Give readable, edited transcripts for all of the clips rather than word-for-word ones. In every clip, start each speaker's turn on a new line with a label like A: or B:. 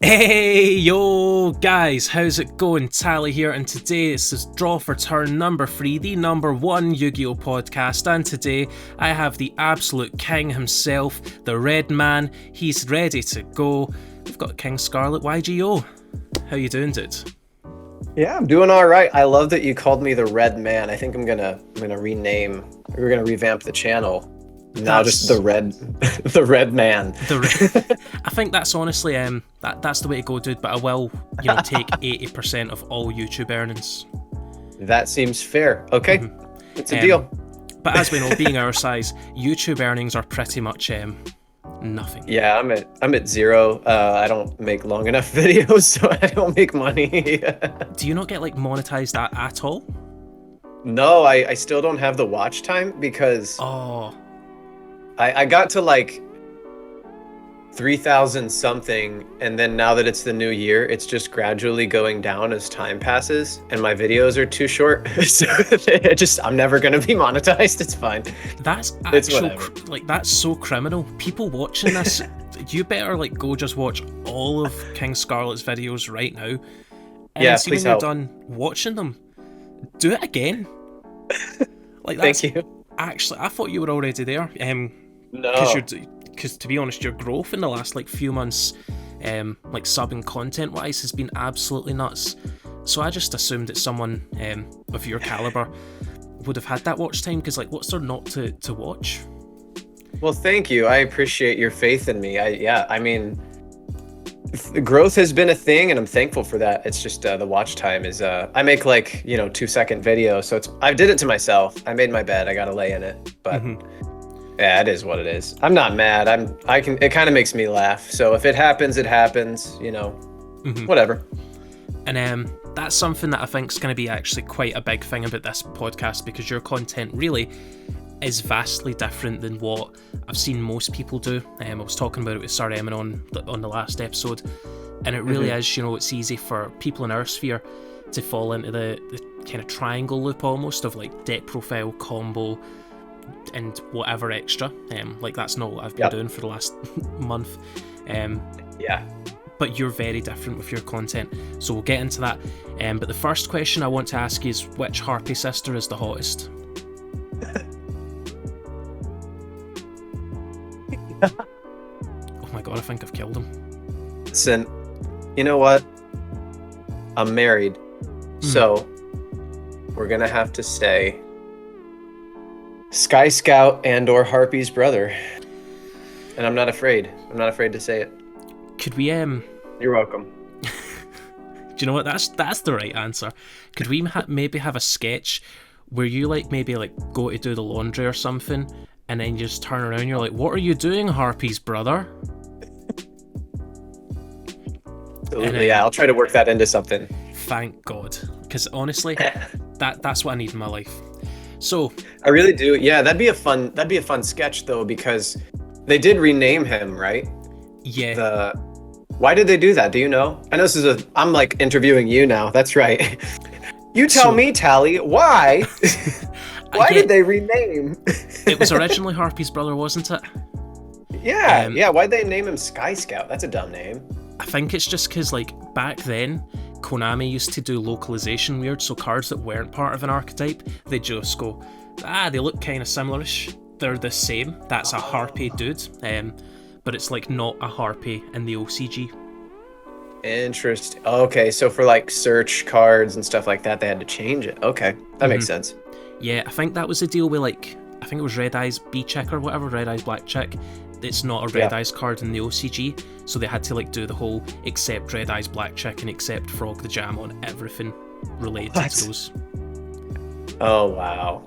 A: Hey yo guys, how's it going? Tally here, and today it's the draw for turn number 3, the number 1 Yu-Gi-Oh podcast, and today I have the absolute king himself, the Red Man. He's ready to go. We've got King Scarlet YGO. How you doing, dude?
B: Yeah, I'm doing all right. I love that you called me the Red Man. I think I'm gonna rename. We're gonna revamp the channel. Now just the red, the Red Man.
A: I think that's honestly that's the way to go, dude. But I will, take 80% of all YouTube earnings.
B: That seems fair. Okay, it's a deal.
A: But as we know, being our size, YouTube earnings are pretty much nothing.
B: Yeah, I'm at zero. I don't make long enough videos, so I don't make money.
A: Do you not get monetized at all?
B: No, I still don't have the watch time because I got to 3,000 something, and then now that it's the new year, it's just gradually going down as time passes, and my videos are too short. So I'm never gonna be monetized. It's fine.
A: That's actual, that's so criminal. People watching this, you better go just watch all of King Scarlet's videos right now. And
B: yeah,
A: see
B: please
A: when
B: help.
A: you're done watching them, do it again.
B: Thank you.
A: Actually, I thought you were already there.
B: No.
A: Because to be honest, your growth in the last few months, sub and content wise, has been absolutely nuts. So I just assumed that someone of your caliber would have had that watch time. Because what's there not to watch?
B: Well, thank you. I appreciate your faith in me. Growth has been a thing, and I'm thankful for that. It's just the watch time is. I make 2-second videos, so I did it to myself. I made my bed. I gotta lay in it, but. Yeah, it is what it is. I'm not mad. It kind of makes me laugh. So if it happens, it happens, whatever.
A: And that's something that I think is going to be actually quite a big thing about this podcast, because your content really is vastly different than what I've seen most people do. I was talking about it with Sir Emin on the last episode, and it really is, it's easy for people in our sphere to fall into the kind of triangle loop almost of deck profile, combo, and whatever extra. That's not what I've been doing for the last month. But you're very different with your content, so we'll get into that. But the first question I want to ask you is, which Harpy sister is the hottest? Oh my god, I think I've killed him.
B: Listen, you know what? I'm married, so we're gonna have to say Sky Scout and/or Harpy's brother, and I'm not afraid. I'm not afraid to say it.
A: Could we
B: You're welcome.
A: Do you know what? That's the right answer. Could we maybe have a sketch where you go to do the laundry or something, and then you just turn around and you're like, "What are you doing, Harpy's brother?"
B: Absolutely, yeah. I'll try to work that into something.
A: Thank God, because honestly, that's what I need in my life. So
B: I really do. Yeah, that'd be a fun sketch though, because they did rename him, right?
A: Yeah.
B: Why did they do that? Do you know? I know I'm interviewing you now. That's right. You tell me, Tally, why? Why did they rename?
A: It was originally Harpy's brother, wasn't it?
B: Yeah, yeah. Why'd they name him Sky Scout? That's a dumb name.
A: I think it's just because back then, Konami used to do localization weird, so cards that weren't part of an archetype, they just go, they look kind of similarish. They're the same. That's a Harpy dude. But it's not a Harpy in the OCG.
B: Interesting. Okay, so for search cards and stuff like that, they had to change it. Okay, that makes sense.
A: Yeah, I think that was the deal with I think it was Red Eyes B Check or whatever, Red Eyes Black Check. It's not a Red Eyes card in the OCG, so they had to do the whole accept Red Eyes Black Check and accept Frog the Jam on everything related to those.
B: Oh wow,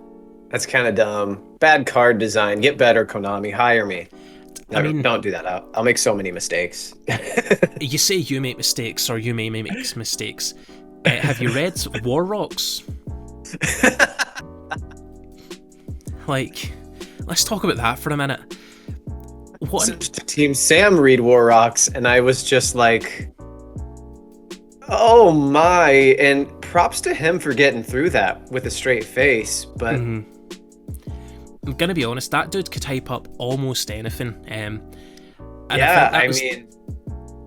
B: that's kind of dumb. Bad card design. Get better, Konami. Hire me. Don't do that. I'll make so many mistakes.
A: You say you make mistakes, or you may make mistakes. Have you read War Rocks? Let's talk about that for a minute.
B: Team Sam read War Rocks, and I was just like, oh my, and props to him for getting through that with a straight face, but
A: I'm gonna be honest, that dude could hype up almost anything.
B: I mean,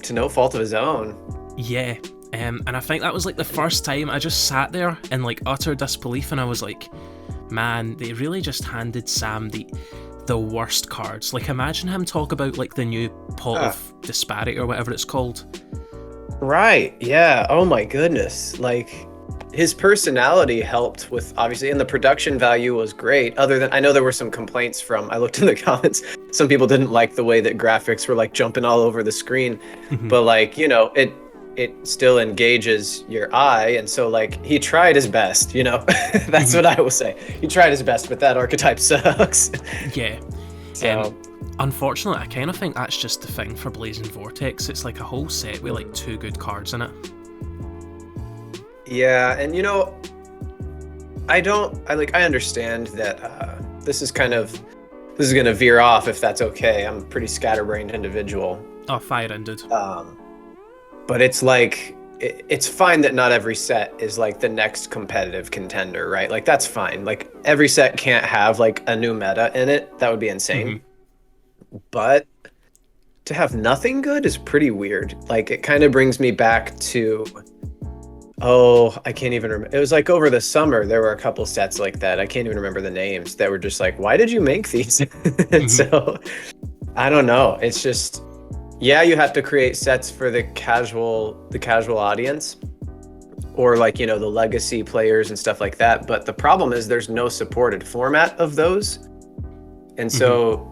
B: to no fault of his own.
A: Yeah. And I think that was like the first time I just sat there in like utter disbelief, and I was like, man, they really just handed Sam the worst cards. Like, imagine him talk about like the new pot of disparity or whatever it's called.
B: Right, yeah. Oh my goodness. Like, his personality helped with, obviously, and the production value was great. Other than, I know there were some complaints from, I looked in the comments, some people didn't like the way that graphics were like jumping all over the screen. But like, you know, it still engages your eye, and so like he tried his best, you know. That's what I will say. He tried his best, but that archetype sucks.
A: Yeah.
B: So
A: unfortunately, I kind of think that's just the thing for Blazing Vortex. It's like a whole set with like 2 good cards in it.
B: yeah, and you know, I understand that this is gonna veer off, if that's okay. I'm a pretty scatterbrained individual.
A: Oh, fire ended.
B: But it's like, it's fine that not every set is like the next competitive contender, right? Like, that's fine. Like, every set can't have like a new meta in it. That would be insane. But to have nothing good is pretty weird. Like, it kind of brings me back to, I can't even remember. It was like over the summer, there were a couple sets like that. I can't even remember the names, that were just like, why did you make these? And so, I don't know. It's just, yeah, you have to create sets for the casual audience, or like, you know, the legacy players and stuff like that. But the problem is there's no supported format of those. And so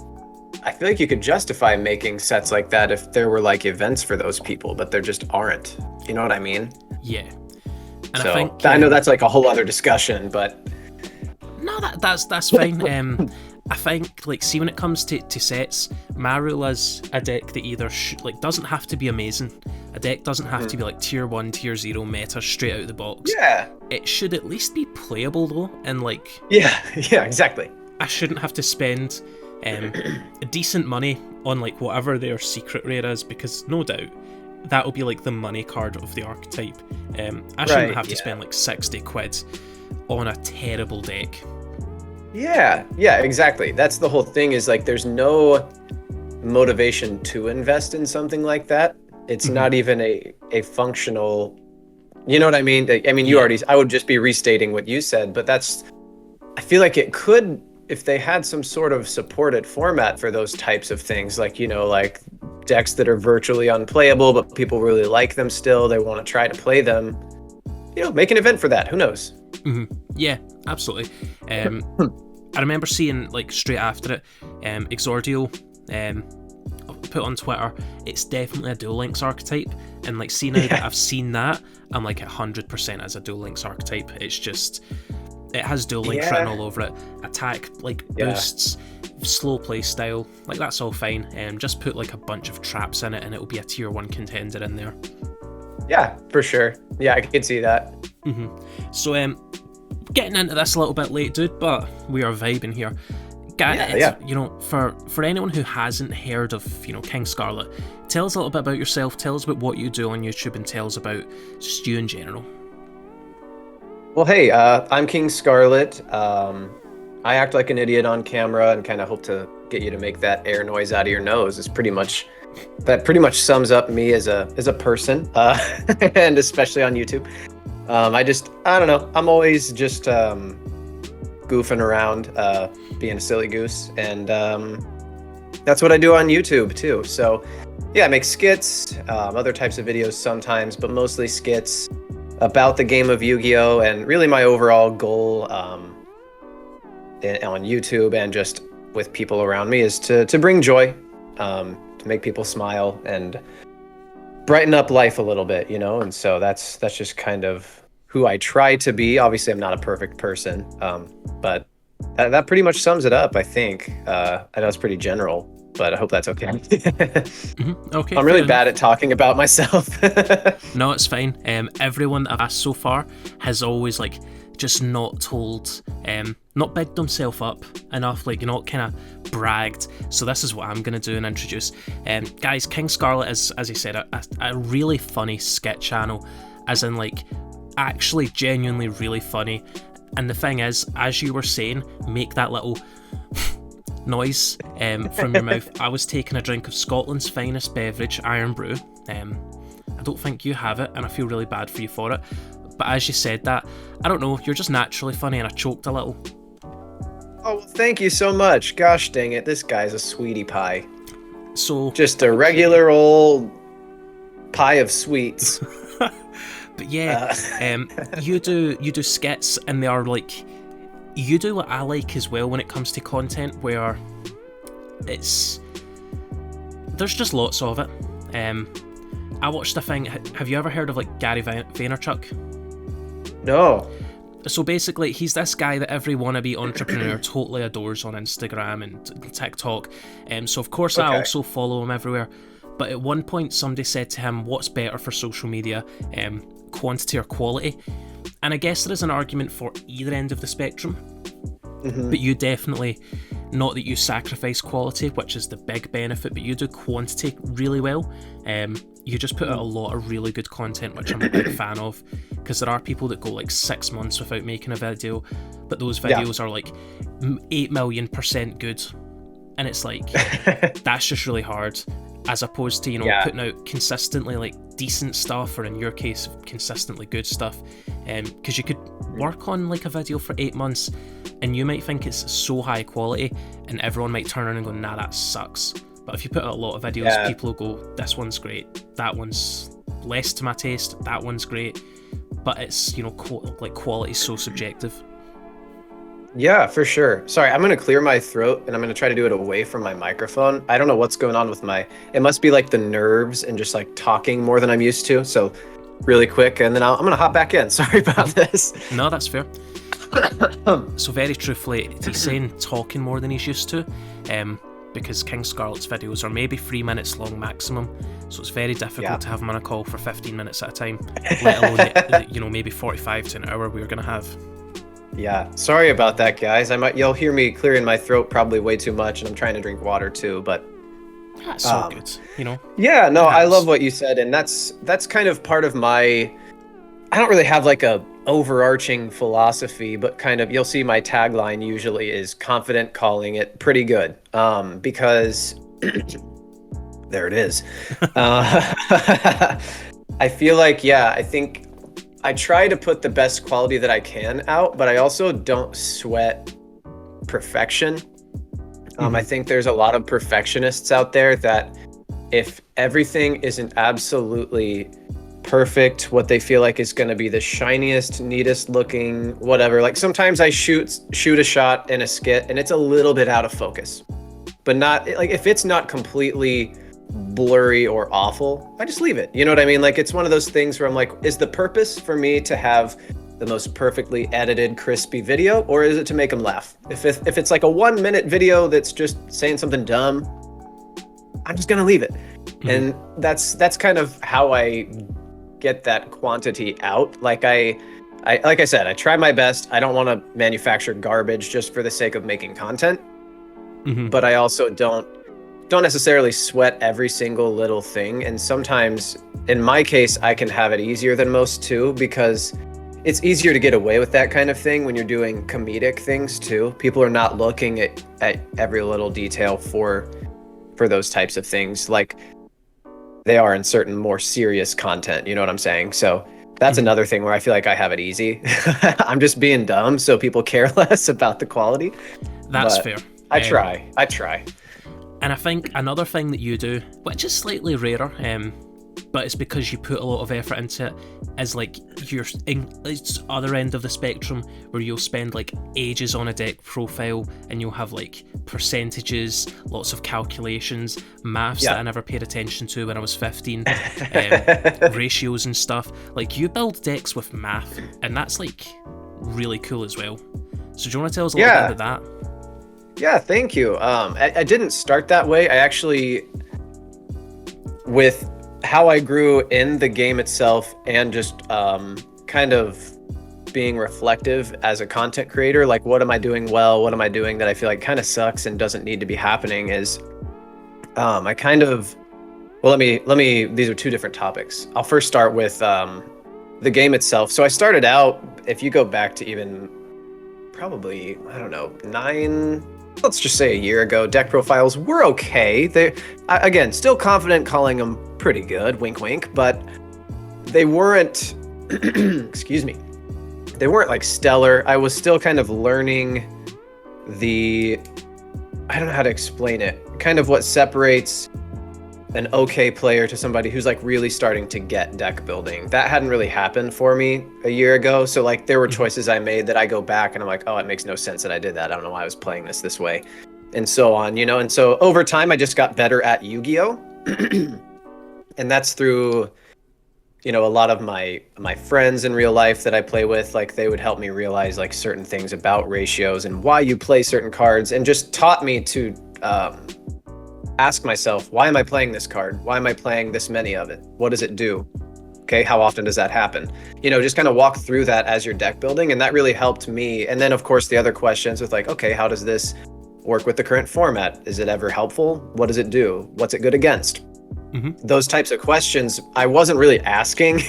B: I feel like you could justify making sets like that if there were like events for those people, but there just aren't. You know what I mean?
A: Yeah. And
B: so
A: I think
B: I know that's like a whole other discussion, but
A: no, that's fine. I think, like, see, when it comes to sets, my rule is a deck that either doesn't have to be amazing. A deck doesn't have to be like tier 1, tier 0 meta straight out of the box.
B: Yeah.
A: It should at least be playable though, and like,
B: yeah, exactly.
A: I shouldn't have to spend decent money on like whatever their secret rare is, because no doubt that will be like the money card of the archetype. I shouldn't have to spend like 60 quid on a terrible deck.
B: Yeah, exactly. That's the whole thing, is like there's no motivation to invest in something like that. It's not even a functional, you know what I mean? I mean, I would just be restating what you said, but I feel like it could, if they had some sort of supported format for those types of things, like, you know, like decks that are virtually unplayable, but people really like them still, they want to try to play them, you know, make an event for that. Who knows?
A: Yeah, absolutely. I remember seeing, like, straight after it, Exordio put on Twitter, it's definitely a Duel Links archetype, and like, see now that I've seen that, I'm like 100% as a Duel Links archetype. It's just, it has Duel Links written all over it. Attack, like, boosts, slow play style, like, that's all fine. Just put like a bunch of traps in it and it'll be a tier 1 contender in there. Yeah,
B: for sure. Yeah, I can see that.
A: So getting into this a little bit late, dude, but we are vibing here. You know, for anyone who hasn't heard of, you know, King Scarlet, tell us a little bit about yourself, tell us about what you do on YouTube, and tell us about just you in general.
B: Well, hey, I'm King Scarlet. I act like an idiot on camera and kind of hope to get you to make that air noise out of your nose. That pretty much sums up me as a person, and especially on YouTube. I don't know, I'm always just goofing around, being a silly goose, and that's what I do on YouTube too. So yeah, I make skits, other types of videos sometimes, but mostly skits about the game of Yu-Gi-Oh! And really my overall goal on YouTube and just with people around me is to bring joy, to make people smile and brighten up life a little bit, you know. And so that's just kind of who I try to be. Obviously, I'm not a perfect person, but that pretty much sums it up, I think. I know it's pretty general, but I hope that's okay.
A: Okay.
B: I'm really bad at talking about myself.
A: No, it's fine. Everyone I've asked so far has always like just not told, not bigged themselves up enough, like, you know, kind of bragged. So this is what I'm going to do and introduce. Guys, King Scarlet is, as he said, a really funny skit channel, as in like actually genuinely really funny. And the thing is, as you were saying, make that little noise from your mouth. I was taking a drink of Scotland's finest beverage, Iron Brew. I don't think you have it, and I feel really bad for you for it. But as you said that, I don't know, you're just naturally funny, and I choked a little.
B: Oh, well, thank you so much. Gosh dang it, this guy's a sweetie pie.
A: So
B: just a regular old pie of sweets.
A: But yeah, you do skits, and they are like, you do what I like as well when it comes to content, where there's just lots of it. I watched a thing. Have you ever heard of like Gary Vaynerchuk?
B: No.
A: So basically, he's this guy that every wannabe entrepreneur totally adores on Instagram and TikTok. So of course I also follow him everywhere. But at one point, somebody said to him, "What's better for social media, quantity or quality?" And I guess there is an argument for either end of the spectrum. But you definitely, not that you sacrifice quality, which is the big benefit, but you do quantity really well. You just put out a lot of really good content, which I'm a big fan of, because there are people that go like 6 months without making a video, but those videos are like 8 million% good, and it's like, that's just really hard, as opposed to, putting out consistently like decent stuff, or in your case, consistently good stuff, because you could work on like a video for 8 months, and you might think it's so high quality, and everyone might turn around and go, nah, that sucks. But if you put out a lot of videos, people will go, this one's great, that one's less to my taste, that one's great. But it's, like, quality is so subjective.
B: Yeah, for sure. Sorry, I'm going to clear my throat, and I'm going to try to do it away from my microphone. I don't know what's going on with it must be like the nerves and just like talking more than I'm used to. So really quick, and then I'm going to hop back in. Sorry about this.
A: No, that's fair. So very truthfully, he's saying talking more than he's used to, because King Scarlet's videos are maybe 3 minutes long maximum, so it's very difficult to have him on a call for 15 minutes at a time, let alone maybe 45 to an hour we're going to have.
B: Yeah, sorry about that, guys. You'll hear me clearing my throat probably way too much, and I'm trying to drink water too, but
A: that's so good,
B: Yeah, no, I love what you said, and that's kind of part of my, I don't really have like a overarching philosophy, but kind of, you'll see my tagline usually is confident calling it pretty good, because there it is. I feel like, I think I try to put the best quality that I can out, but I also don't sweat perfection. I think there's a lot of perfectionists out there that if everything isn't absolutely perfect, what they feel like is going to be the shiniest, neatest looking, whatever. Like sometimes I shoot a shot in a skit and it's a little bit out of focus, but not like, if it's not completely blurry or awful, I just leave it. You know what I mean? Like, it's one of those things where I'm like, is the purpose for me to have the most perfectly edited, crispy video, or is it to make them laugh? If it's like a 1 minute video that's just saying something dumb, I'm just gonna leave it. And that's kind of how I get that quantity out. Like like I said, I try my best. I don't want to manufacture garbage just for the sake of making content, but I also don't necessarily sweat every single little thing. And sometimes, in my case, I can have it easier than most too, because it's easier to get away with that kind of thing when you're doing comedic things too. People are not looking at every little detail for those types of things like they are in certain more serious content. You know what I'm saying? So that's another thing where I feel like I have it easy. I'm just being dumb, so people care less about the quality.
A: That's fair.
B: I try.
A: And I think another thing that you do, which is slightly rarer, but it's because you put a lot of effort into it, is like it's other end of the spectrum, where you'll spend like ages on a deck profile and you'll have like percentages, lots of calculations, maths that I never paid attention to when I was 15, ratios and stuff. Like, you build decks with math, and that's like really cool as well. So do you want to tell us a little bit about that?
B: Yeah, thank you. I didn't start that way. I actually, with how I grew in the game itself and just kind of being reflective as a content creator, like, what am I doing well? What am I doing that I feel like kind of sucks and doesn't need to be happening, is I kind of, well, let me, these are two different topics. I'll first start with the game itself. So I started out, if you go back to even probably, I don't know, let's just say a year ago, deck profiles were okay. Again, still confident calling them pretty good, wink wink, but they weren't, excuse me, they weren't like stellar. I was still kind of learning I don't know how to explain it, kind of what separates an okay player to somebody who's like really starting to get deck building. That hadn't really happened for me a year ago. So like there were choices I made that I go back and I'm like, oh, it makes no sense that I did that. I don't know why I was playing this way, and so on, you know? And so over time, I just got better at Yu-Gi-Oh! And that's through, you know, a lot of my friends in real life that I play with, like they would help me realize like certain things about ratios and why you play certain cards, and just taught me to ask myself, why am I playing this card? Why am I playing this many of it? What does it do? Okay, how often does that happen? You know, just kind of walk through that as you're deck building, and that really helped me. And then of course the other questions with like, okay, how does this work with the current format? Is it ever helpful? What does it do? What's it good against? Those types of questions I wasn't really asking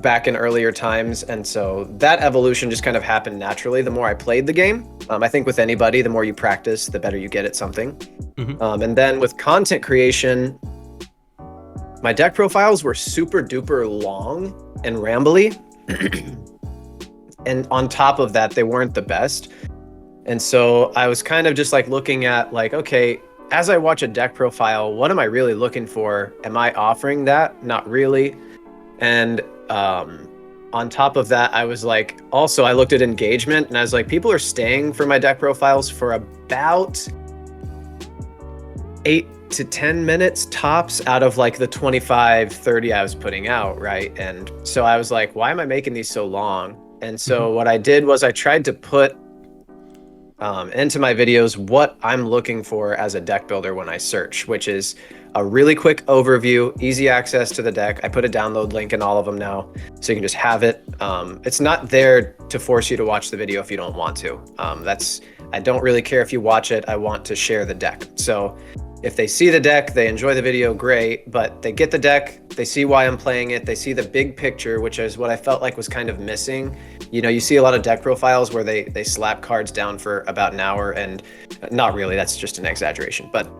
B: back in earlier times. And so that evolution just kind of happened naturally the more I played the game. I think with anybody, the more you practice, the better you get at something. And then with content creation, my deck profiles were super duper long and rambly. And on top of that, they weren't the best. And so I was kind of just like looking at like, okay, as I watch a deck profile, what am I really looking for? Am I offering that? Not really. And on top of that, I was like, also I looked at engagement and I was like, people are staying for my deck profiles for about 8 to 10 minutes tops out of like the 25, 30 I was putting out, right? And so I was like, why am I making these so long? And so what I did was I tried to put into my videos what I'm looking for as a deck builder when I search, which is a really quick overview, easy access to the deck. I put a download link in all of them now, so you can just have it. It's not there to force you to watch the video if you don't want to. I don't really care if you watch it. I want to share the deck. So if they see the deck, they enjoy the video, great, but they get the deck, they see why I'm playing it, they see the big picture, which is what I felt like was kind of missing. You know, you see a lot of deck profiles where they slap cards down for about an hour, and not really, that's just an exaggeration, but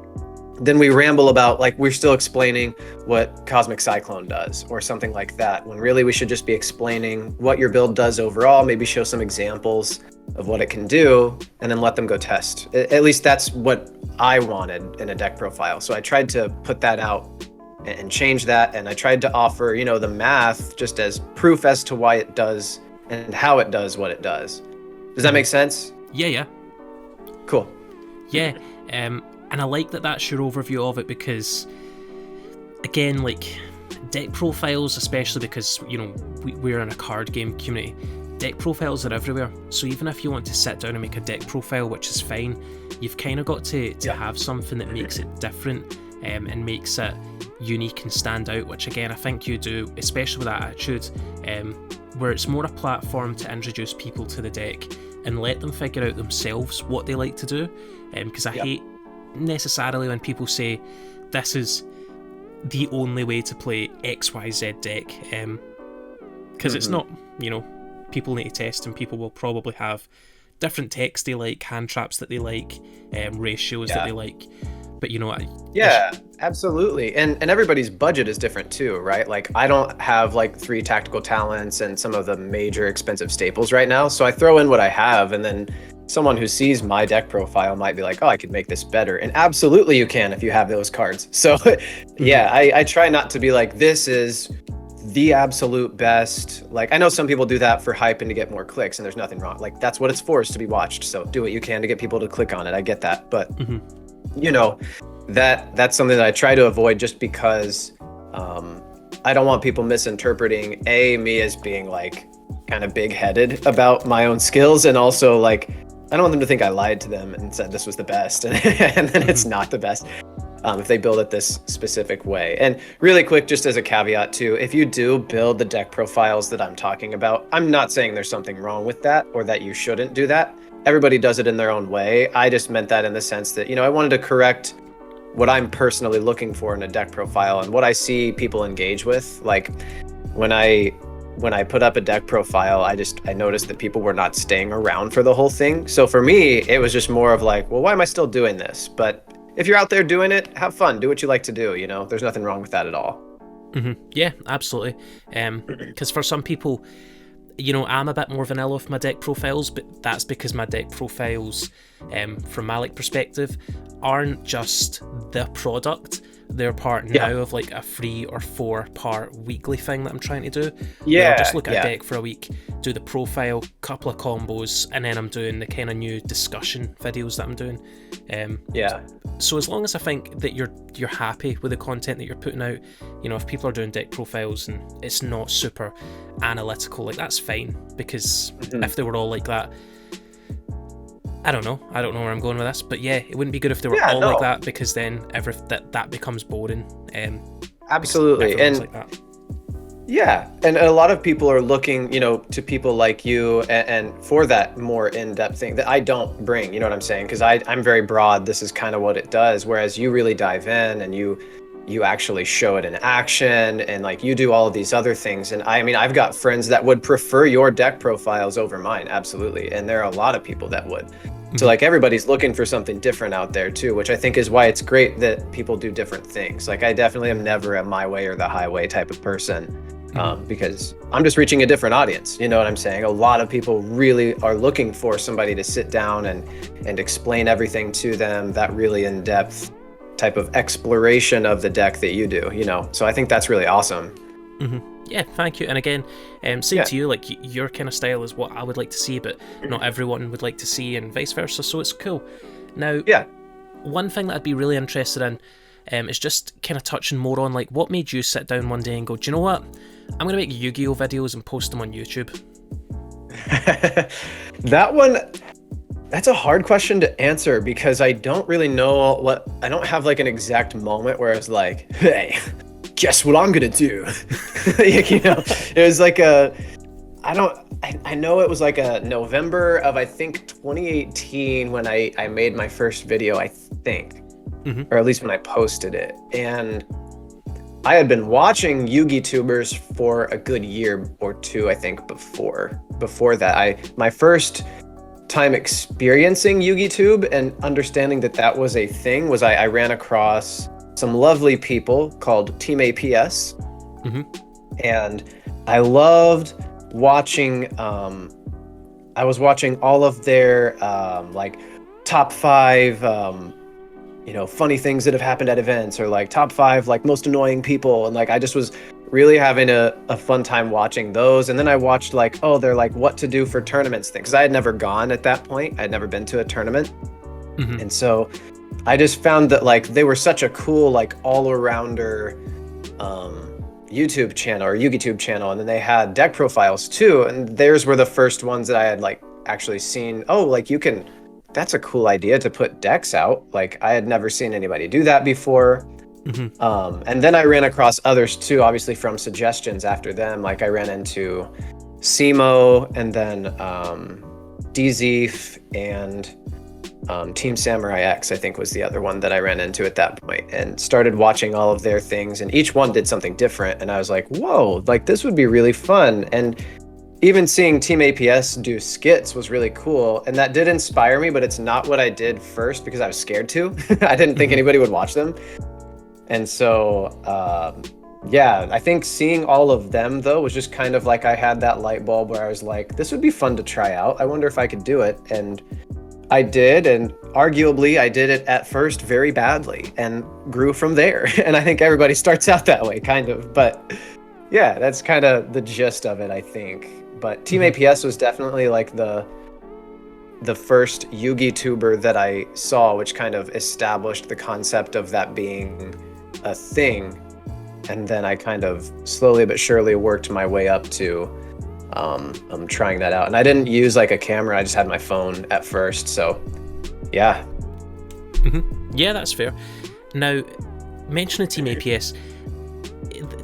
B: then we ramble about, like, we're still explaining what Cosmic Cyclone does or something like that, when really we should just be explaining what your build does overall, maybe show some examples of what it can do, and then let them go test. At least that's what I wanted in a deck profile. So I tried to put that out and change that, and I tried to offer, you know, the math just as proof as to why it does and how it does what it does. Does that make sense?
A: Yeah.
B: Cool.
A: Yeah, and I like that that's your overview of it, because, again, like, deck profiles, especially because, you know, we're in a card game community, deck profiles are everywhere. So even if you want to sit down and make a deck profile, which is fine, you've kind of got to have something that makes it different and makes it unique and stand out, which again I think you do, especially with that attitude, where it's more a platform to introduce people to the deck and let them figure out themselves what they like to do, because I hate necessarily when people say this is the only way to play XYZ deck, because it's not, you know, people need to test, and people will probably have different decks they like, hand traps that they like, ratios that they like. But you know, absolutely. And everybody's budget is different too, right? Like, I don't have like 3 tactical talents and some of the major expensive staples right now. So I throw in what I have, and then someone who sees my deck profile might be like, oh, I could make this better. And absolutely you can if you have those cards. So yeah, I try not to be like, this is the absolute best. Like, I know some people do that for hype and to get more clicks, and there's nothing wrong. Like, that's what it's for, is to be watched. So do what you can to get people to click on it. I get that. But you know, that's something that I try to avoid, just because I don't want people misinterpreting me as being like kind of big-headed about my own skills, and also like I don't want them to think I lied to them and said this was the best and then it's not the best if they build it this specific way. And really quick, just as a caveat too, if you do build the deck profiles that I'm talking about, I'm not saying there's something wrong with that or that you shouldn't do that. Everybody does it in their own way. I just meant that in the sense that, you know, I wanted to correct what I'm personally looking for in a deck profile and what I see people engage with. Like, when I
B: when I put up a deck profile, I noticed that people were not staying around for the whole thing. So for me, it was just more of like, well, why am I still doing this? But if you're out there doing it, have fun, do what you like to do, you know? There's nothing wrong with that at all.
A: Yeah, absolutely. Because for some people, you know, I'm a bit more vanilla with my deck profiles, but that's because my deck profiles, from my perspective, aren't just the product. They're part now of like a 3 or 4 part weekly thing that I'm trying to do.
B: Yeah,
A: I'll just look at a deck for a week, do the profile, couple of combos, and then I'm doing the kind of new discussion videos that I'm doing. So as long as I think that you're happy with the content that you're putting out, you know, if people are doing deck profiles and it's not super analytical, like that's fine, because if they were all like that, I don't know where I'm going with this, but yeah, it wouldn't be good if they were all like that, because then that becomes boring.
B: Absolutely. And
A: like that.
B: Yeah, and a lot of people are looking, you know, to people like you and for that more in-depth thing that I don't bring, you know what I'm saying? Because I'm very broad, this is kind of what it does, whereas you really dive in and you actually show it in action, and like you do all of these other things. And I mean, I've got friends that would prefer your deck profiles over mine, absolutely, and there are a lot of people that would. So like everybody's looking for something different out there too, which I think is why it's great that people do different things. Like I definitely am never a my way or the highway type of person, because I'm just reaching a different audience, you know what I'm saying? A lot of people really are looking for somebody to sit down and explain everything to them, that really in-depth type of exploration of the deck that you do, you know? So I think that's really awesome.
A: Yeah, thank you. And again, same to you, like your kind of style is what I would like to see, but not everyone would like to see, and vice versa, so it's cool. Now, one thing that I'd be really interested in is just kind of touching more on like what made you sit down one day and go, do you know what? I'm going to make Yu-Gi-Oh videos and post them on YouTube.
B: That's a hard question to answer, because I don't really know I don't have like an exact moment where I was like, hey, guess what I'm gonna do? You know, it was like I know it was like a November of, I think, 2018 when I made my first video, I think, or at least when I posted it. And I had been watching yugtubers for a good year or two, I think, before that. My first time experiencing yugtube and understanding that was a thing was I ran across some lovely people called Team APS, and I loved watching. I was watching all of their like top 5, you know, funny things that have happened at events, or like top 5 like most annoying people, and like I just was really having a fun time watching those. And then I watched like, oh, they're like what to do for tournaments things, because I had never gone at that point. I'd never been to a tournament, and so I just found that like they were such a cool like all-arounder YouTube channel or yugtube channel, and then they had deck profiles too, and theirs were the first ones that I had like actually seen. Oh, like that's a cool idea to put decks out. Like I had never seen anybody do that before. And then I ran across others too, obviously from suggestions after them. Like I ran into Simo, and then Dzeef, and Team Samurai X, I think, was the other one that I ran into at that point, and started watching all of their things, and each one did something different, and I was like, whoa, like this would be really fun. And even seeing Team APS do skits was really cool, and that did inspire me, but it's not what I did first because I was scared to. I didn't think anybody would watch them. And so yeah, I think seeing all of them though was just kind of like I had that light bulb where I was like, this would be fun to try out. I wonder if I could do it. And I did, and arguably I did it at first very badly and grew from there. And I think everybody starts out that way, kind of. But yeah, that's kind of the gist of it, I think. But Team APS was definitely like the first yugtuber that I saw, which kind of established the concept of that being a thing. And then I kind of slowly but surely worked my way up to I'm trying that out. And I didn't use like a camera, I just had my phone at first. So yeah.
A: Yeah, that's fair. Now, mentioning Team APS,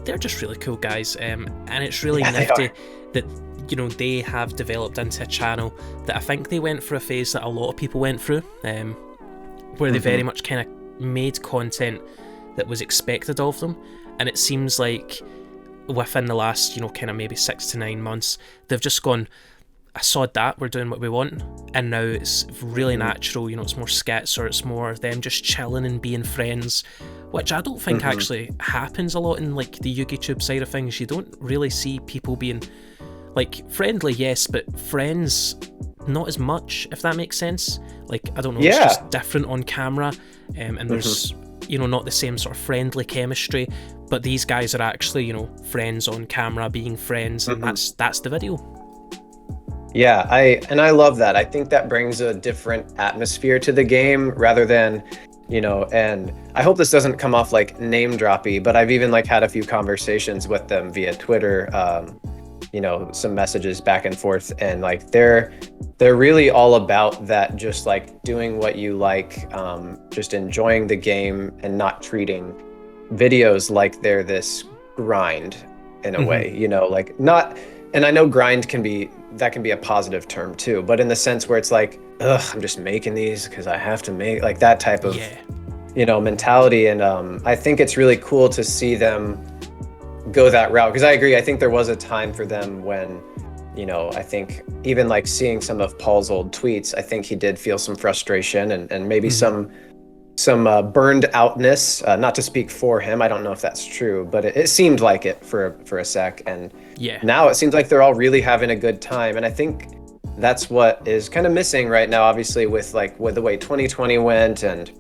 A: they're just really cool guys, and it's really nifty that, you know, they have developed into a channel that I think they went through a phase that a lot of people went through, where they very much kind of made content that was expected of them. And it seems like within the last, you know, kind of maybe 6 to 9 months, they've just gone, I saw that, we're doing what we want, and now it's really natural, you know, it's more skits, or it's more them just chilling and being friends, which I don't think actually happens a lot in like the yugtituber side of things. You don't really see people being like friendly, yes, but friends not as much, if that makes sense. Like, I don't know, it's just different on camera, and there's you know, not the same sort of friendly chemistry, but these guys are actually, you know, friends on camera being friends, and that's the video.
B: Yeah, I love that. I think that brings a different atmosphere to the game, rather than, you know, and I hope this doesn't come off like name droppy, but I've even like had a few conversations with them via Twitter, you know, some messages back and forth, and like they're really all about that, just like doing what you like, just enjoying the game and not treating videos like they're this grind in a way, you know, like not. And I know grind can be a positive term too, but in the sense where it's like, ugh, I'm just making these because I have to make, like that type of, you know, mentality. And I think it's really cool to see them go that route, because I agree. I think there was a time for them when, you know, I think even like seeing some of Paul's old tweets, I think he did feel some frustration and maybe some burned outness, not to speak for him. I don't know if that's true, but it seemed like it for a sec. And now it seems like they're all really having a good time. And I think that's what is kind of missing right now, obviously, with the way 2020 went and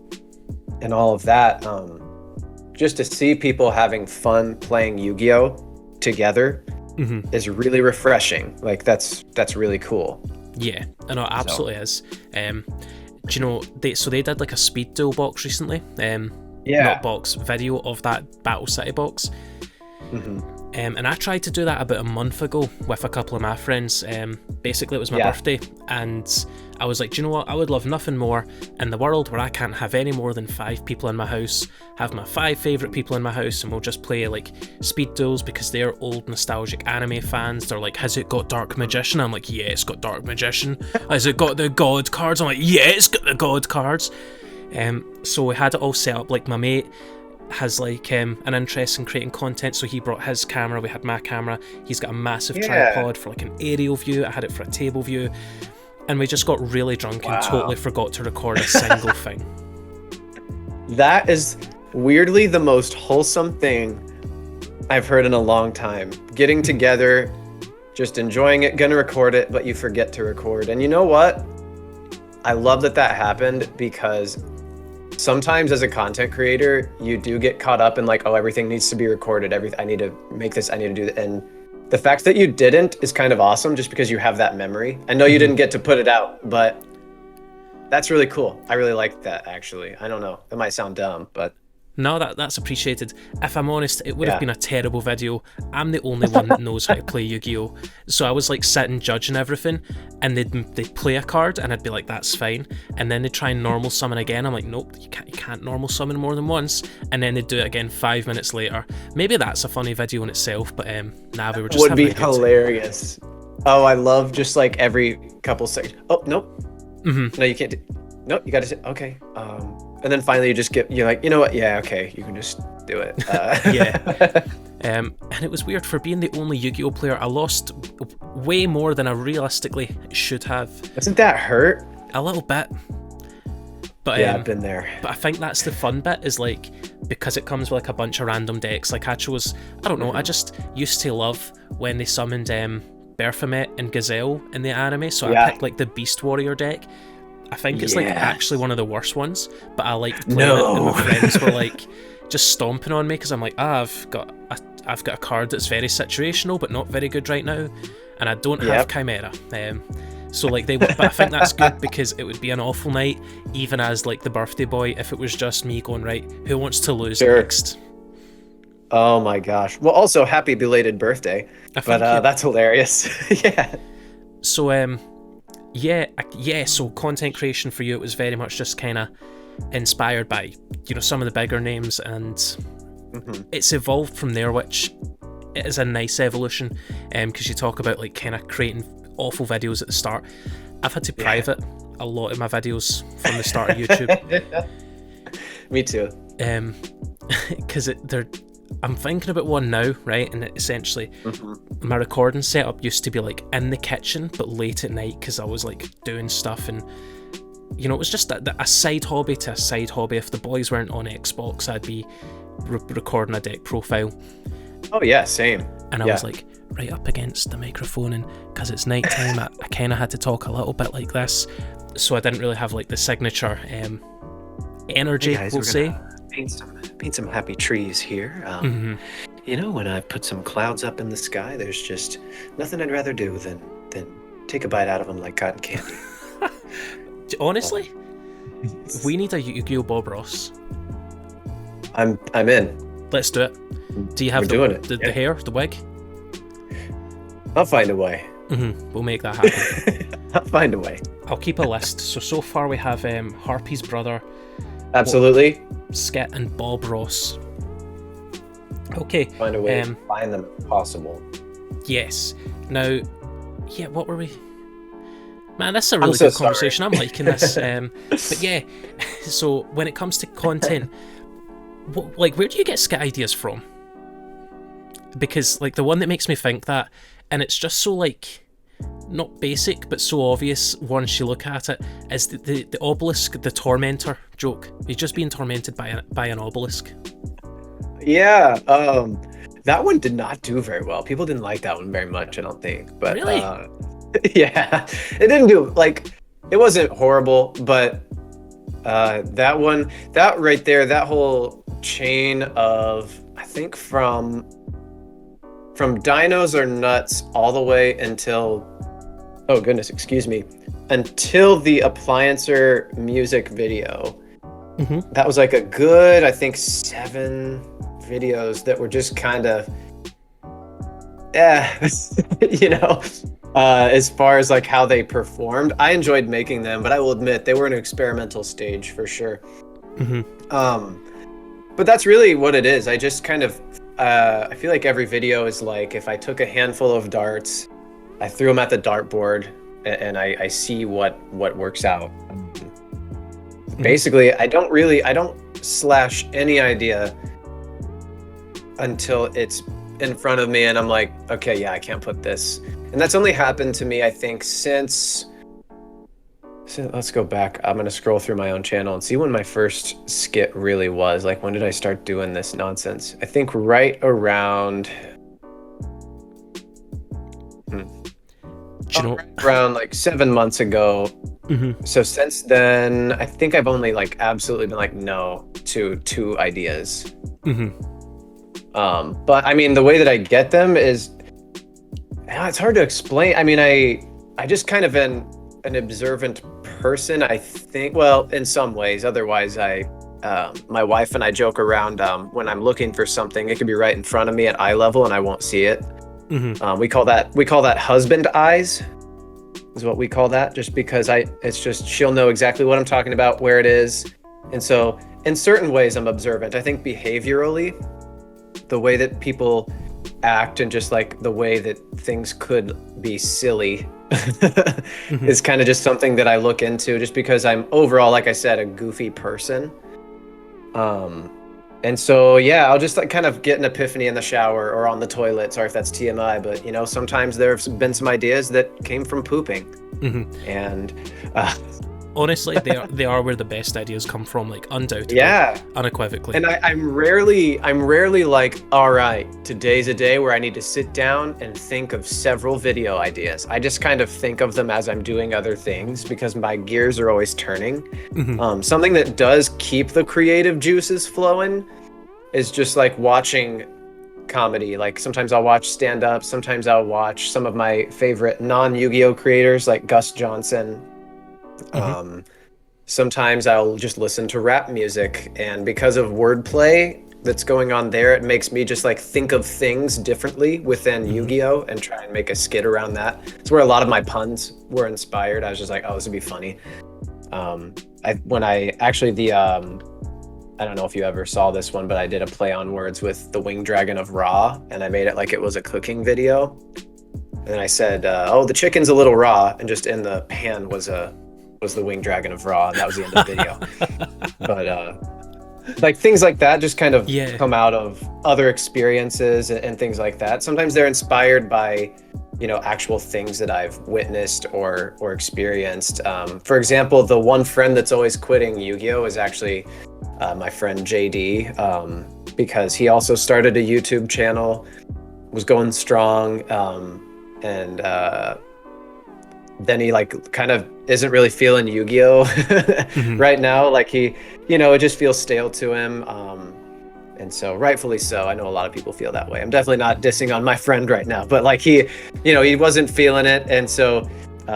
B: all of that. Just to see people having fun playing Yu-Gi-Oh! Together is really refreshing. Like that's really cool. Yeah, I know, it absolutely is. Do you know, they did like a speed duel box recently, not box, video of that Battle City box, and I tried to do that about a month ago with a couple of my friends. Basically it was my birthday, and I was like, do you know what, I would love nothing more in the world where I can't have any more than 5 people in my house, have my 5 favourite people in my house, and we'll just play like speed duels, because they're old nostalgic anime fans. They're like, has it got Dark Magician? I'm like, yeah, it's got Dark Magician. Has it got the God cards? I'm like, yeah, it's got the God cards. So we had it all set up. Like, my mate has like an interest in creating content, so he brought his camera, we had my camera, he's got a massive tripod for like an aerial view, I had it for a table view, and we just got really drunk and totally forgot to record a single thing. That is weirdly the most wholesome thing I've heard in a long time. Getting together, just enjoying it, gonna record it, but you forget to record. And you know what? I love that happened, because sometimes as a content creator, you do get caught up in like, oh, everything needs to be recorded. I need to make this, I need to do that. And the fact that you didn't is kind of awesome, just because you have that memory. I know you didn't get to put it out, but that's really cool. I really like that, actually. I don't know, it might sound dumb, but no, that's appreciated. If I'm honest, it would have been a terrible video. I'm the only one that knows how to play Yu-Gi-Oh! So I was like sitting judging everything, and they'd play a card, and I'd be like, that's fine. And then they'd try and normal summon again. I'm like, nope, you can't normal summon more than once. And then they'd do it again 5 minutes later. Maybe that's a funny video in itself, but nah, we were just having a good time. Would be hilarious. Oh, I love just like every couple seconds. Oh, nope. No, you can't do. Nope, you gotta. Okay. And then finally you're like, you know what? Yeah, okay, you can just do it. And it was weird, for being the only Yu-Gi-Oh player, I lost way more than I realistically should have. Doesn't that hurt? A little bit. But yeah, I've been there. But I think that's the fun bit, is like, because it comes with like a bunch of random decks. Like I don't know, I just used to love when they summoned Baphomet and Gazelle in the anime, so I picked like the Beast Warrior deck. I think it's like actually one of the worst ones, but I liked playing it, and my friends were like just stomping on me, because I'm like, I've got a card that's very situational but not very good right now, and I don't have Chimera. So like but I think that's good, because it would be an awful night, even as like the birthday boy, if it was just me going, right, who wants to lose next? Oh my gosh. Well, also happy belated birthday. But that's hilarious. So so content creation for you, it was very much just kind of inspired by, you know, some of the bigger names, and it's evolved from there, which is a nice evolution, because you talk about like kind of creating awful videos at the start. I've had to private a lot of my videos from the start of YouTube. Me too. Because
A: I'm thinking about one now, right? And essentially, my recording setup used to be like in the kitchen, but late at night because I was like doing stuff, and you know, it was just a side hobby to a side hobby. If the boys weren't on Xbox, I'd be recording a deck profile.
B: Oh yeah, same.
A: And I was like right up against the microphone, and because it's nighttime, I kind of had to talk a little bit like this, so I didn't really have like the signature energy.
B: Hey guys,
A: we'll say.
B: Paint some happy trees here. You know, when I put some clouds up in the sky, there's just nothing I'd rather do than take a bite out of them like cotton candy.
A: Honestly, we need a Yu-Gi-Oh! Bob Ross.
B: I'm in.
A: Let's do it. Do you have the hair, the wig?
B: I'll find a way.
A: We'll make that happen.
B: I'll find a way.
A: I'll keep a list. So far we have Harpy's brother.
B: Absolutely.
A: Skit and Bob Ross. Okay.
B: Find a way to find them if possible.
A: Yes. Now, yeah, what were we? Man, this is a really good conversation. I'm liking this. But yeah, so when it comes to content, where do you get skit ideas from? Because like the one that makes me think that, and it's just so like not basic but so obvious once you look at it, is the obelisk, the tormentor joke. He's just being tormented by an obelisk. Yeah,
B: that one did not do very well. People didn't like that one very much, I don't think. But
A: really?
B: Yeah, it didn't do, like, it wasn't horrible, but that one, that right there, that whole chain of, I think from Dinos Are Nuts all the way until, oh goodness, excuse me, until the Appliancer music video. That was like a good, I think, 7 videos that were just kind of, you know, as far as like how they performed. I enjoyed making them, but I will admit they were an experimental stage for sure. But that's really what it is. I just kind of, I feel like every video is like if I took a handful of darts, I threw them at the dartboard, and I see what works out. Basically, I don't slash any idea until it's in front of me and I'm like, okay, yeah, I can't put this. And that's only happened to me, I think, since let's go back. I'm gonna scroll through my own channel and see when my first skit really was. Like, when did I start doing this nonsense? I think right around around like 7 months ago. So since then, I think I've only like absolutely been like no to 2 ideas. But I mean, the way that I get them is, it's hard to explain. I mean, I just kind of an observant person, I think. Well, in some ways. Otherwise, my wife and I joke around when I'm looking for something, it could be right in front of me at eye level and I won't see it. We call that husband eyes, is what we call that, just because it's just, she'll know exactly what I'm talking about, where it is. And so in certain ways I'm observant. I think behaviorally, the way that people act and just like the way that things could be silly is kind of just something that I look into, just because I'm overall, like I said, a goofy person. And so, yeah, I'll just like kind of get an epiphany in the shower or on the toilet. Sorry if that's TMI, but you know, sometimes there's been some ideas that came from pooping. And
A: honestly, they are where the best ideas come from, like undoubtedly, unequivocally. And
B: I'm rarely like, all right, today's a day where I need to sit down and think of several video ideas. I just kind of think of them as I'm doing other things, because my gears are always turning. Something that does keep the creative juices flowing is just like watching comedy. Like sometimes I'll watch stand-up, sometimes I'll watch some of my favorite non-Yu-Gi-Oh creators like Gus Johnson. Sometimes I'll just listen to rap music, and because of wordplay that's going on there, it makes me just like think of things differently within Yu-Gi-Oh and try and make a skit around that. It's where a lot of my puns were inspired. I was just like, oh, this would be funny. I don't know if you ever saw this one, but I did a play on words with the Winged Dragon of Ra, and I made it like it was a cooking video. And then I said, oh, the chicken's a little raw, and just in the pan was the Winged Dragon of Ra, and that was the end of the video. like things like that just kind of
A: Yeah.
B: come out of other experiences and things like that. Sometimes they're inspired by, actual things that I've witnessed or experienced. For example, the one friend that's always quitting Yu-Gi-Oh is actually my friend JD, because he also started a YouTube channel, was going strong, and then he like kind of isn't really feeling Yu-Gi-Oh right now. Like he, it just feels stale to him. And so rightfully so. I know a lot of people feel that way. I'm definitely not dissing on my friend right now, but like he wasn't feeling it. And so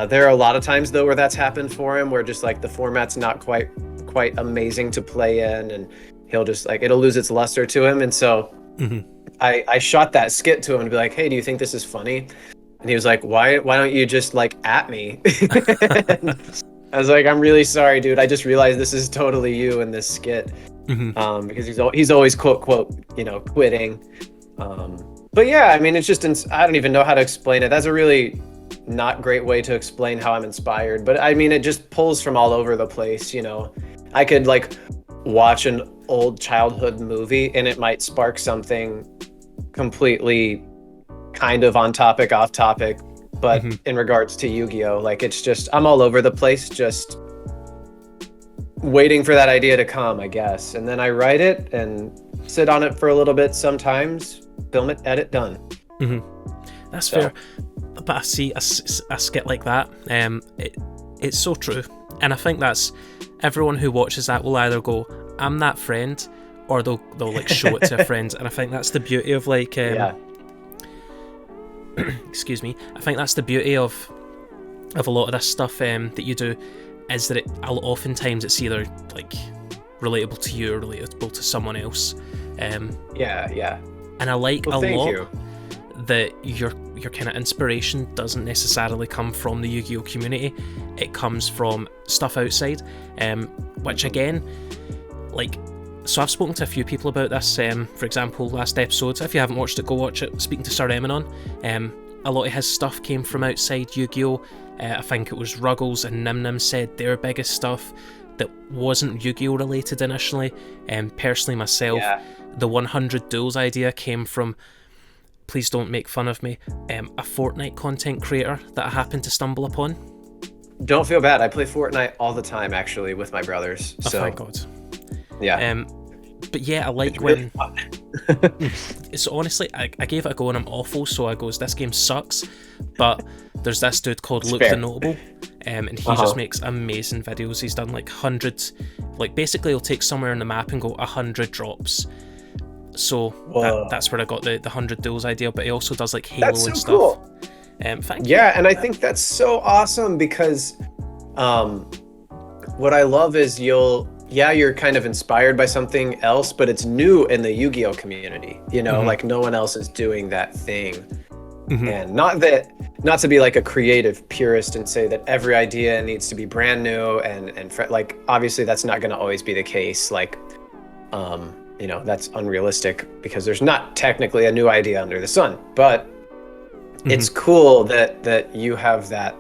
B: there are a lot of times though where that's happened for him, where just like the format's not quite amazing to play in, and he'll just like, it'll lose its luster to him. And so I shot that skit to him to be like, hey, do you think this is funny? And he was like, why don't you just like at me? I was like, I'm really sorry, dude. I just realized this is totally you in this skit. Because he's always quote, quitting. But yeah, I mean, it's just, I don't even know how to explain it. That's a really not great way to explain how I'm inspired. But I mean, it just pulls from all over the place, I could like watch an old childhood movie and it might spark something completely kind of on topic, off topic, but in regards to Yu-Gi-Oh, like it's just, I'm all over the place, just waiting for that idea to come, I guess. And then I write it and sit on it for a little bit sometimes, film it, edit, done.
A: That's fair. But I see a skit like that, it's so true. And I think that's, everyone who watches that will either go, I'm that friend, or they'll like show it to a friend. And I think that's the beauty of like excuse me, I think that's the beauty of a lot of this stuff that you do, is that oftentimes it's either like relatable to you or relatable to someone else. And I like a lot that your kind of inspiration doesn't necessarily come from the Yu-Gi-Oh community. It comes from stuff outside, which again, like, so I've spoken to a few people about this. For example, last episode, if you haven't watched it, go watch it, speaking to Sir Eminon. A lot of his stuff came from outside Yu-Gi-Oh. I think it was Ruggles and Nim Nim said their biggest stuff that wasn't Yu-Gi-Oh related initially. Personally myself, the 100 duels idea came from, please don't make fun of me, a Fortnite content creator that I happened to stumble upon.
B: Don't feel bad. I play Fortnite all the time, actually, with my brothers.
A: Oh,
B: so
A: thank God.
B: Yeah.
A: But yeah, I like when... So honestly, I gave it a go and I'm awful, so I goes, this game sucks. But there's this dude called Luke the Notable, and he just makes amazing videos. He's done like hundreds, like basically he'll take somewhere on the map and go 100 drops. So that's where I got the 100 duels idea, but he also does like Halo and stuff.
B: Cool.
A: Thank you.
B: And I think that's so awesome because what I love is you're kind of inspired by something else, but it's new in the Yu-Gi-Oh community, like no one else is doing that thing. And not to be like a creative purist and say that every idea needs to be brand new and like obviously that's not going to always be the case. Like that's unrealistic because there's not technically a new idea under the sun, but it's cool that you have that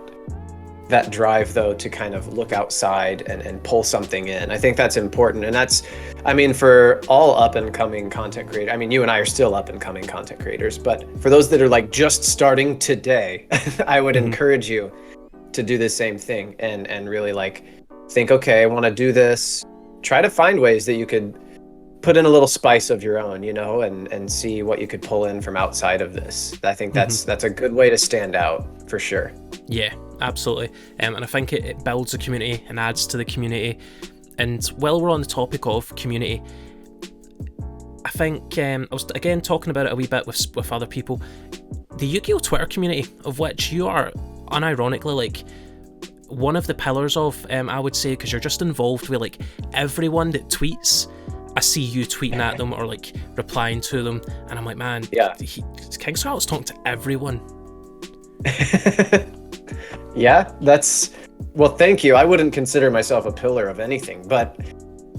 B: drive though to kind of look outside and pull something in. I think that's important, and that's, I mean, for all up and coming content creators. I mean, you and I are still up and coming content creators, but for those that are like just starting today, I would encourage you to do the same thing and really like think, okay, I want to do this. Try to find ways that you could put in a little spice of your own, and see what you could pull in from outside of this. I think that's a good way to stand out for sure. Yeah.
A: Absolutely, and I think it builds a community and adds to the community. And while we're on the topic of community, I think I was again talking about it a wee bit with other people. The Yu-Gi-Oh Twitter community, of which you are unironically like one of the pillars of, I would say, because you're just involved with like everyone that tweets. I see you tweeting at them or like replying to them, and I'm like, man, King Scarlet's talking to everyone.
B: Yeah, well, thank you. I wouldn't consider myself a pillar of anything, but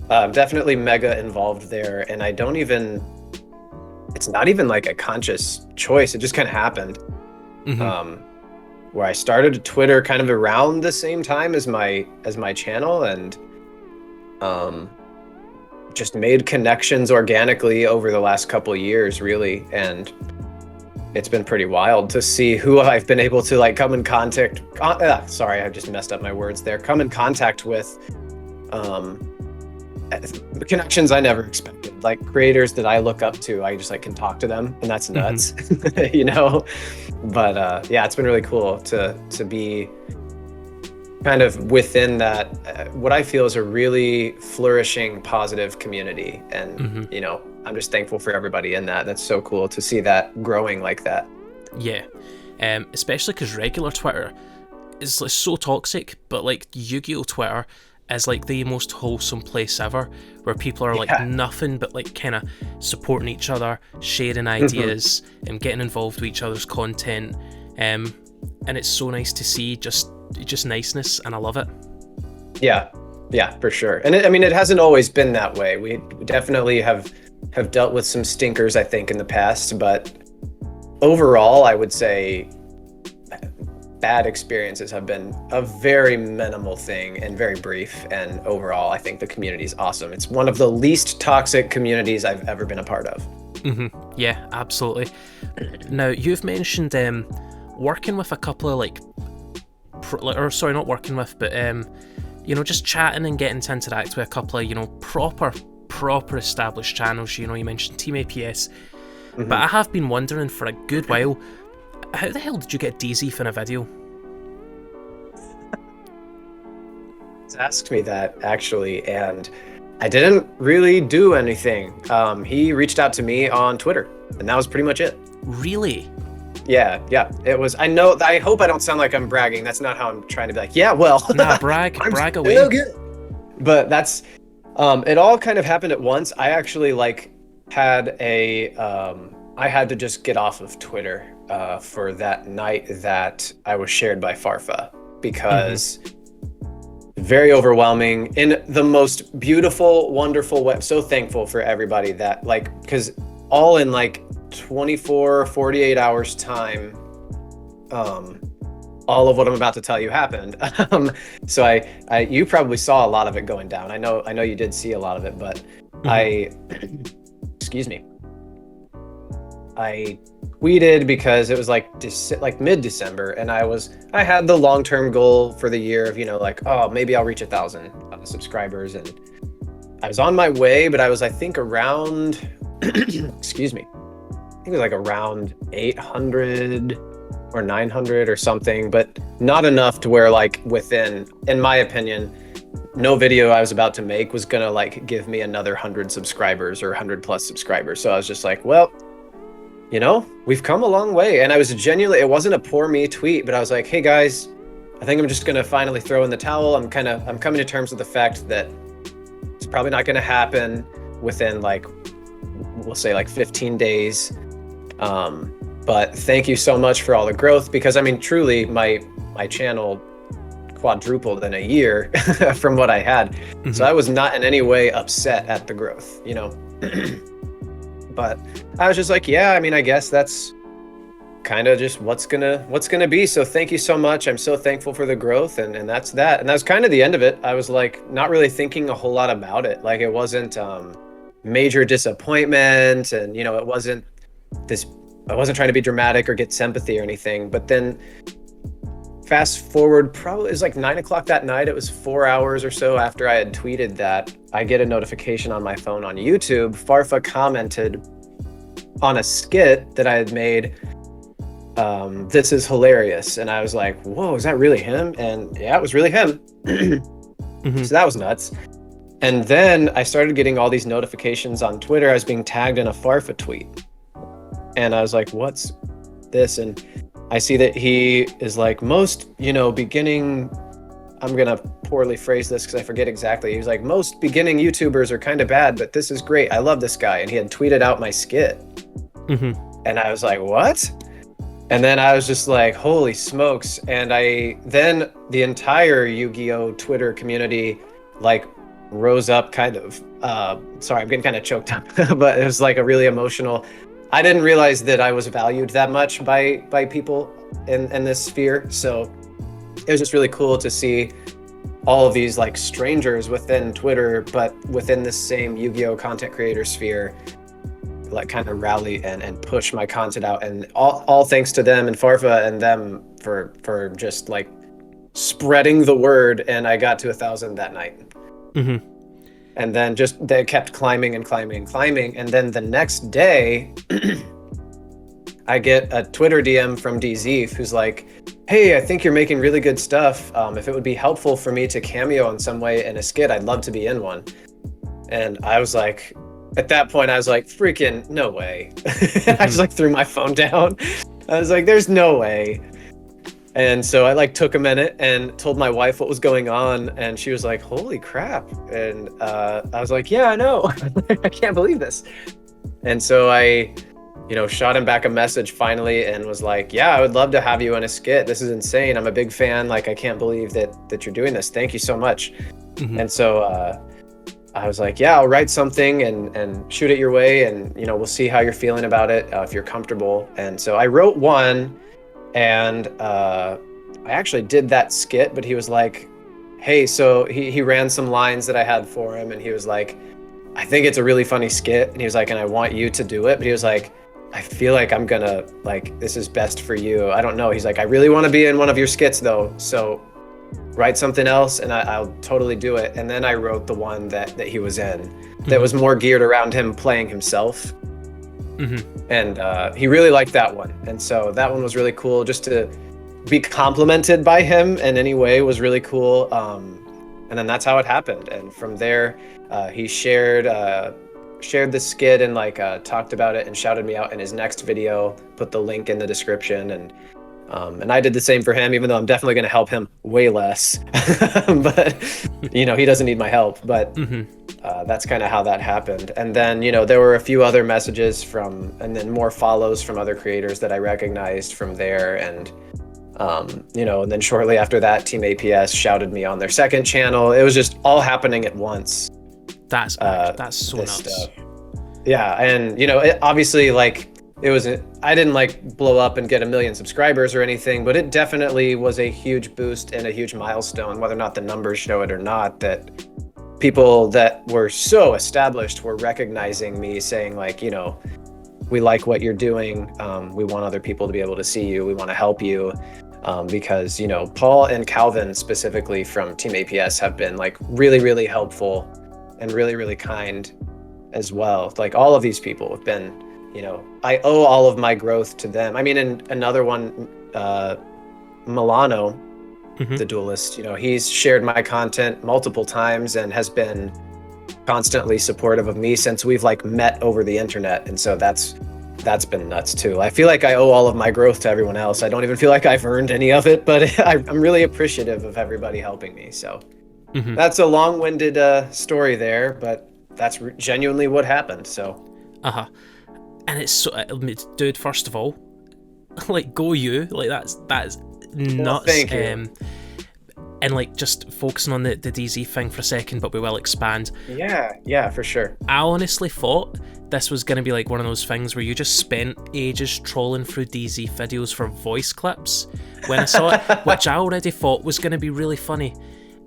B: definitely mega involved there. And it's not even like a conscious choice. It just kind of happened. Where I started Twitter kind of around the same time as my channel. And just made connections organically over the last couple of years, really. And it's been pretty wild to see who I've been able to like come in contact. Sorry, I just messed up my words there. Come in contact with connections I never expected, like creators that I look up to. I just like can talk to them, and that's nuts, you know. But yeah, it's been really cool to be kind of within that, what I feel is a really flourishing, positive community. And, you know, I'm just thankful for everybody in that. That's so cool to see that growing like that.
A: Yeah. Especially because regular Twitter is like so toxic, but like Yu-Gi-Oh! Twitter is like the most wholesome place ever, where people are like nothing but like kind of supporting each other, sharing ideas, and getting involved with each other's content. And it's so nice to see just niceness, and I love it. Yeah,
B: for sure. And I mean, it hasn't always been that way. We definitely have dealt with some stinkers, I think, in the past, but overall, I would say bad experiences have been a very minimal thing and very brief. And overall, I think the community is awesome. It's one of the least toxic communities I've ever been a part of.
A: Yeah, absolutely. Now, you've mentioned working with a couple of like, not working with, but you know, just chatting and getting to interact with a couple of, you know, proper established channels. You know, you mentioned Team APS, but I have been wondering for a good while, how the hell did you get Dzeef in a video?
B: Asked me that actually, and I didn't really do anything. He reached out to me on Twitter, and that was pretty much it.
A: Really?
B: Yeah, it was. I know. I hope I don't sound like I'm bragging. That's not how I'm trying to be like, yeah, well.
A: Nah, brag away.
B: Good. But that's, it all kind of happened at once. I actually like had I had to just get off of Twitter for that night that I was shared by Farfa, because very overwhelming in the most beautiful, wonderful way. I'm so thankful for everybody that like, because all in like 24, 48 hours time, all of what I'm about to tell you happened. So I you probably saw a lot of it going down. I know you did see a lot of it, but excuse me. I tweeted because it was like mid-December, and I had the long-term goal for the year of, you know, like, oh, maybe I'll reach 1,000 subscribers, and I was on my way, but I was, I think, around excuse me, I think it was like around 800 or 900 or something, but not enough to where, like, within, in my opinion, no video I was about to make was gonna like give me another 100 subscribers or 100 plus subscribers. So I was just like, well, you know, we've come a long way. And I was genuinely, it wasn't a poor me tweet, but I was like, hey guys, I think I'm just gonna finally throw in the towel. I'm coming to terms with the fact that it's probably not gonna happen within, like, we'll say like 15 days. But thank you so much for all the growth, because I mean, truly my channel quadrupled in a year from what I had. So I was not in any way upset at the growth, you know. But I was just like, yeah, I mean, I guess that's kind of just what's gonna be. So thank you so much. I'm so thankful for the growth, and that's that. And that was kind of the end of it. I was like not really thinking a whole lot about it. Like, it wasn't major disappointment, and you know, I wasn't trying to be dramatic or get sympathy or anything. But then fast forward, probably it was like 9 o'clock that night. It was 4 hours or so after I had tweeted that, I get a notification on my phone on YouTube. Farfa commented on a skit that I had made. This is hilarious. And I was like, whoa, is that really him? And yeah, it was really him. So that was nuts. And then I started getting all these notifications on Twitter. I was being tagged in a Farfa tweet. And I was like, what's this? And I see that he is like, most, you know, beginning, I'm going to poorly phrase this because I forget exactly. He was like, most beginning YouTubers are kind of bad, but this is great. I love this guy. And he had tweeted out my skit. And I was like, what? And then I was just like, holy smokes. And then the entire Yu-Gi-Oh! Twitter community like rose up kind of, sorry, I'm getting kind of choked up, but it was like a really emotional, I didn't realize that I was valued that much by people in this sphere. So it was just really cool to see all of these like strangers within Twitter, but within the same Yu-Gi-Oh content creator sphere, like kind of rally and push my content out, and all thanks to them and Farfa and them for just like spreading the word, and I got to 1,000 that night.
A: Mm-hmm.
B: And then just they kept climbing and climbing and climbing, and then the next day I get a Twitter DM from Dzeef who's like, hey, I think you're making really good stuff. If it would be helpful for me to cameo in some way in a skit, I'd love to be in one. And I was like, at that point, I was like, freaking no way. I just like threw my phone down. I was like, there's no way. And so I like took a minute and told my wife what was going on, and she was like, holy crap. And I was like, yeah, I know. I can't believe this. And so I, shot him back a message finally and was like, yeah, I would love to have you in a skit. This is insane. I'm a big fan. Like, I can't believe that you're doing this. Thank you so much. Mm-hmm. And so I was like, yeah, I'll write something and shoot it your way, and we'll see how you're feeling about it, if you're comfortable. And so I wrote one, and I actually did that skit, but he was like, hey, so he ran some lines that I had for him, and he was like, I think it's a really funny skit, and he was like, and I want you to do it. But he was like, I feel like I'm gonna, like, this is best for you. I don't know. He's like, I really want to be in one of your skits though, so write something else and I'll totally do it. And then I wrote the one that he was in, that was more geared around him playing himself. Mm-hmm. And he really liked that one. And so that one was really cool. Just to be complimented by him in any way was really cool. And then that's how it happened. And from there, he shared the skit and like talked about it and shouted me out in his next video, put the link in the description, and I did the same for him, even though I'm definitely going to help him way less. But he doesn't need my help. But that's kind of how that happened. And then there were a few other messages and then more follows from other creators that I recognized from there. And and then shortly after that, Team APS shouted me on their second channel. It was just all happening at once.
A: That's so nuts. Stuff.
B: Yeah, and it obviously, like, I didn't like blow up and get 1 million subscribers or anything, but it definitely was a huge boost and a huge milestone, whether or not the numbers show it or not, that people that were so established were recognizing me, saying like, we like what you're doing. We want other people to be able to see you. We want to help you. Because, Paul and Calvin specifically from Team APS have been like really, really helpful and really, really kind as well. Like, all of these people have been, I owe all of my growth to them. I mean, in another one, Milano, the duelist, he's shared my content multiple times and has been constantly supportive of me since we've like met over the internet. And so that's been nuts too. I feel like I owe all of my growth to everyone else. I don't even feel like I've earned any of it, but I'm really appreciative of everybody helping me. So that's a long-winded story there, but that's genuinely what happened. So
A: and it's so, dude, first of all, like, go you, like, that's nuts. Well,
B: thank you.
A: And like, just focusing on the DZ thing for a second, but we will expand.
B: Yeah, for sure.
A: I honestly thought this was going to be like one of those things where you just spent ages trolling through DZ videos for voice clips when I saw it, which I already thought was going to be really funny.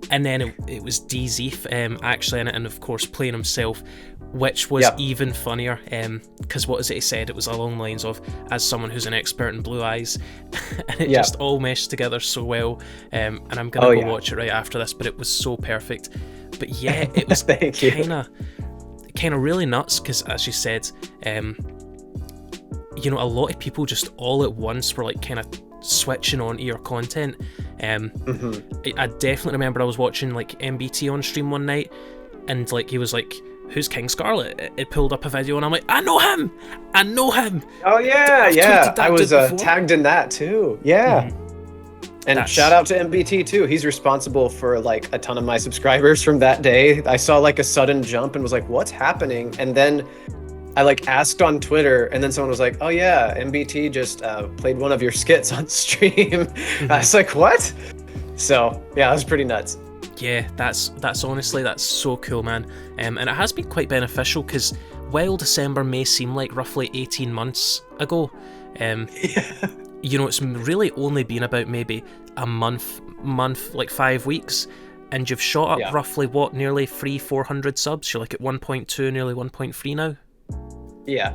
A: And then it was Dzeef actually in it, and of course playing himself, which was even funnier, because what is it he said? It was along the lines of, as someone who's an expert in blue eyes, and it just all meshed together so well. And I'm gonna go watch it right after this, but it was so perfect. But yeah, it was kind of really nuts, because as you said, a lot of people just all at once were like kind of switching on to your content. I definitely remember I was watching like MBT on stream one night, and like he was like, who's King Scarlet? It pulled up a video and I'm like, I know him.
B: Oh yeah, I was tagged in that too. And shout out to MBT too. He's responsible for like a ton of my subscribers from that day. I saw like a sudden jump and was like, what's happening? And then I like asked on Twitter, and then someone was like, oh yeah, MBT just played one of your skits on stream. I was like, what? So yeah, it was pretty nuts.
A: Yeah, that's honestly, that's so cool, man. And it has been quite beneficial, because while December may seem like roughly 18 months ago, it's really only been about maybe a month, like 5 weeks. And you've shot up
B: Yeah.
A: roughly, what, nearly 400 subs? You're like at 1.2, nearly 1.3 now?
B: Yeah.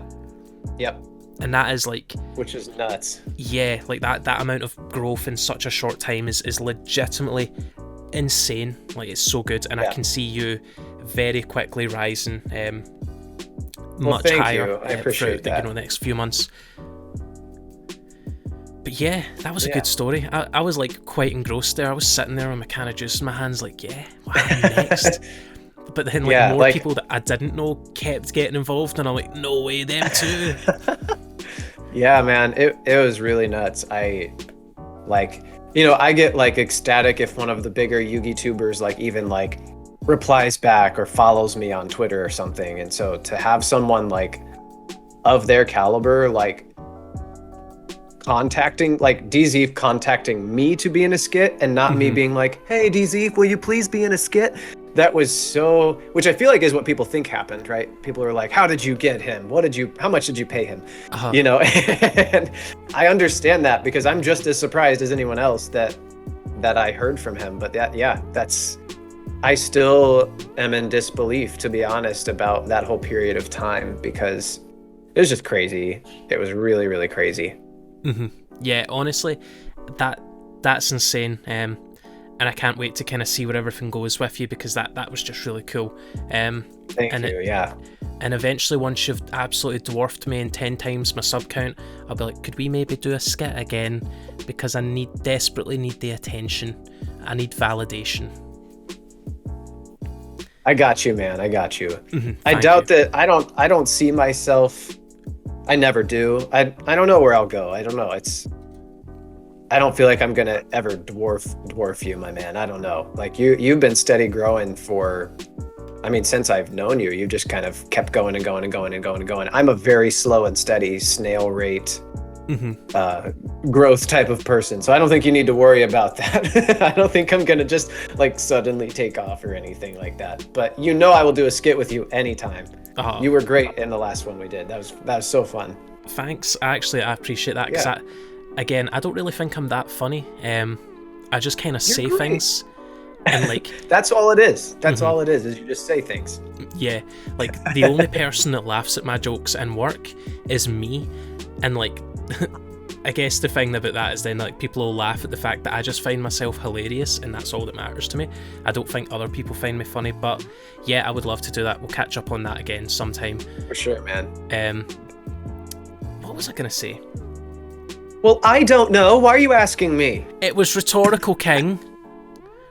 B: Yep.
A: And that is like...
B: Which is nuts.
A: Yeah, like that amount of growth in such a short time is legitimately insane. Like, it's so good. And I can see you very quickly rising much higher
B: I appreciate
A: throughout
B: that.
A: the next few months. But yeah, that was a good story. I was like quite engrossed there. I was sitting there with my can of juice in my hands like, yeah, what happened next? But then more people that I didn't know kept getting involved, and I'm like, no way, them too.
B: Yeah, man, it was really nuts. I get like ecstatic if one of the bigger yugtubers like even like replies back or follows me on Twitter or something. And so to have someone like of their caliber like contacting, like Dzeef contacting me to be in a skit and not me being like, hey Dzeef, will you please be in a skit? That was so, which I feel like is what people think happened, right? People are like, how did you get him? How much did you pay him? You know, and I understand that because I'm just as surprised as anyone else that I heard from him. But I still am in disbelief, to be honest, about that whole period of time because it was just crazy. It was really, really crazy.
A: Yeah, honestly, that's insane. And I can't wait to kind of see where everything goes with you because that was just really cool.
B: Thank you, yeah.
A: And eventually, once you've absolutely dwarfed me in 10 times my sub count, I'll be like, could we maybe do a skit again? Because I desperately need the attention. I need validation.
B: I got you, man. I got you. I doubt that. I don't see myself. I never do. I don't know where I'll go. I don't know. I don't feel like I'm gonna ever dwarf you, my man. I don't know. Like you've been steady growing since I've known you. You just kind of kept going and going and going and going and going. I'm a very slow and steady snail rate growth type of person, so I don't think you need to worry about that. I don't think I'm gonna just like suddenly take off or anything like that. But I will do a skit with you anytime. You were great in the last one we did. That was so fun.
A: Thanks. I appreciate that because Again, I don't really think I'm that funny. I just kind of say things, and like
B: that's all it is. That's all it is you just say things.
A: Yeah, like the only person that laughs at my jokes in work is me, and like I guess the thing about that is then like people will laugh at the fact that I just find myself hilarious, and that's all that matters to me. I don't think other people find me funny, but yeah, I would love to do that. We'll catch up on that again sometime.
B: For sure, man.
A: What was I gonna say?
B: Well, I don't know. Why are you asking me?
A: It was rhetorical, King.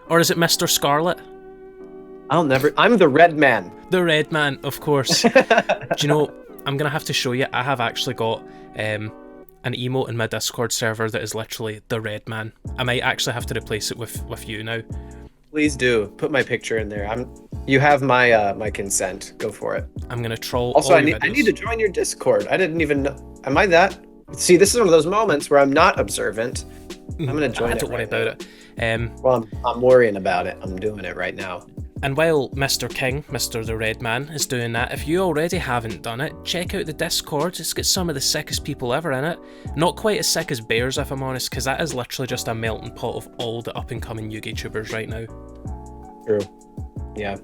A: Or is it Mr. Scarlet?
B: I'm the red man.
A: The red man, of course. Do you know, I'm going to have to show you. I have actually got an emote in my Discord server that is literally the red man. I might actually have to replace it with you now.
B: Please do. Put my picture in there. You have my my consent. Go for it.
A: I'm going to troll
B: Also,
A: all
B: I need to join your Discord. I didn't even know. Am I that? See, this is one of those moments where I'm not observant. I'm gonna join it.
A: Don't worry about it.
B: Well, I'm worrying about it. I'm doing it right now.
A: And while Mr. King, Mr. the Red Man, is doing that, if you already haven't done it, check out the Discord. It's got some of the sickest people ever in it. Not quite as sick as Bears, if I'm honest, because that is literally just a melting pot of all the up-and-coming yugtubers right now.
B: True. Yeah.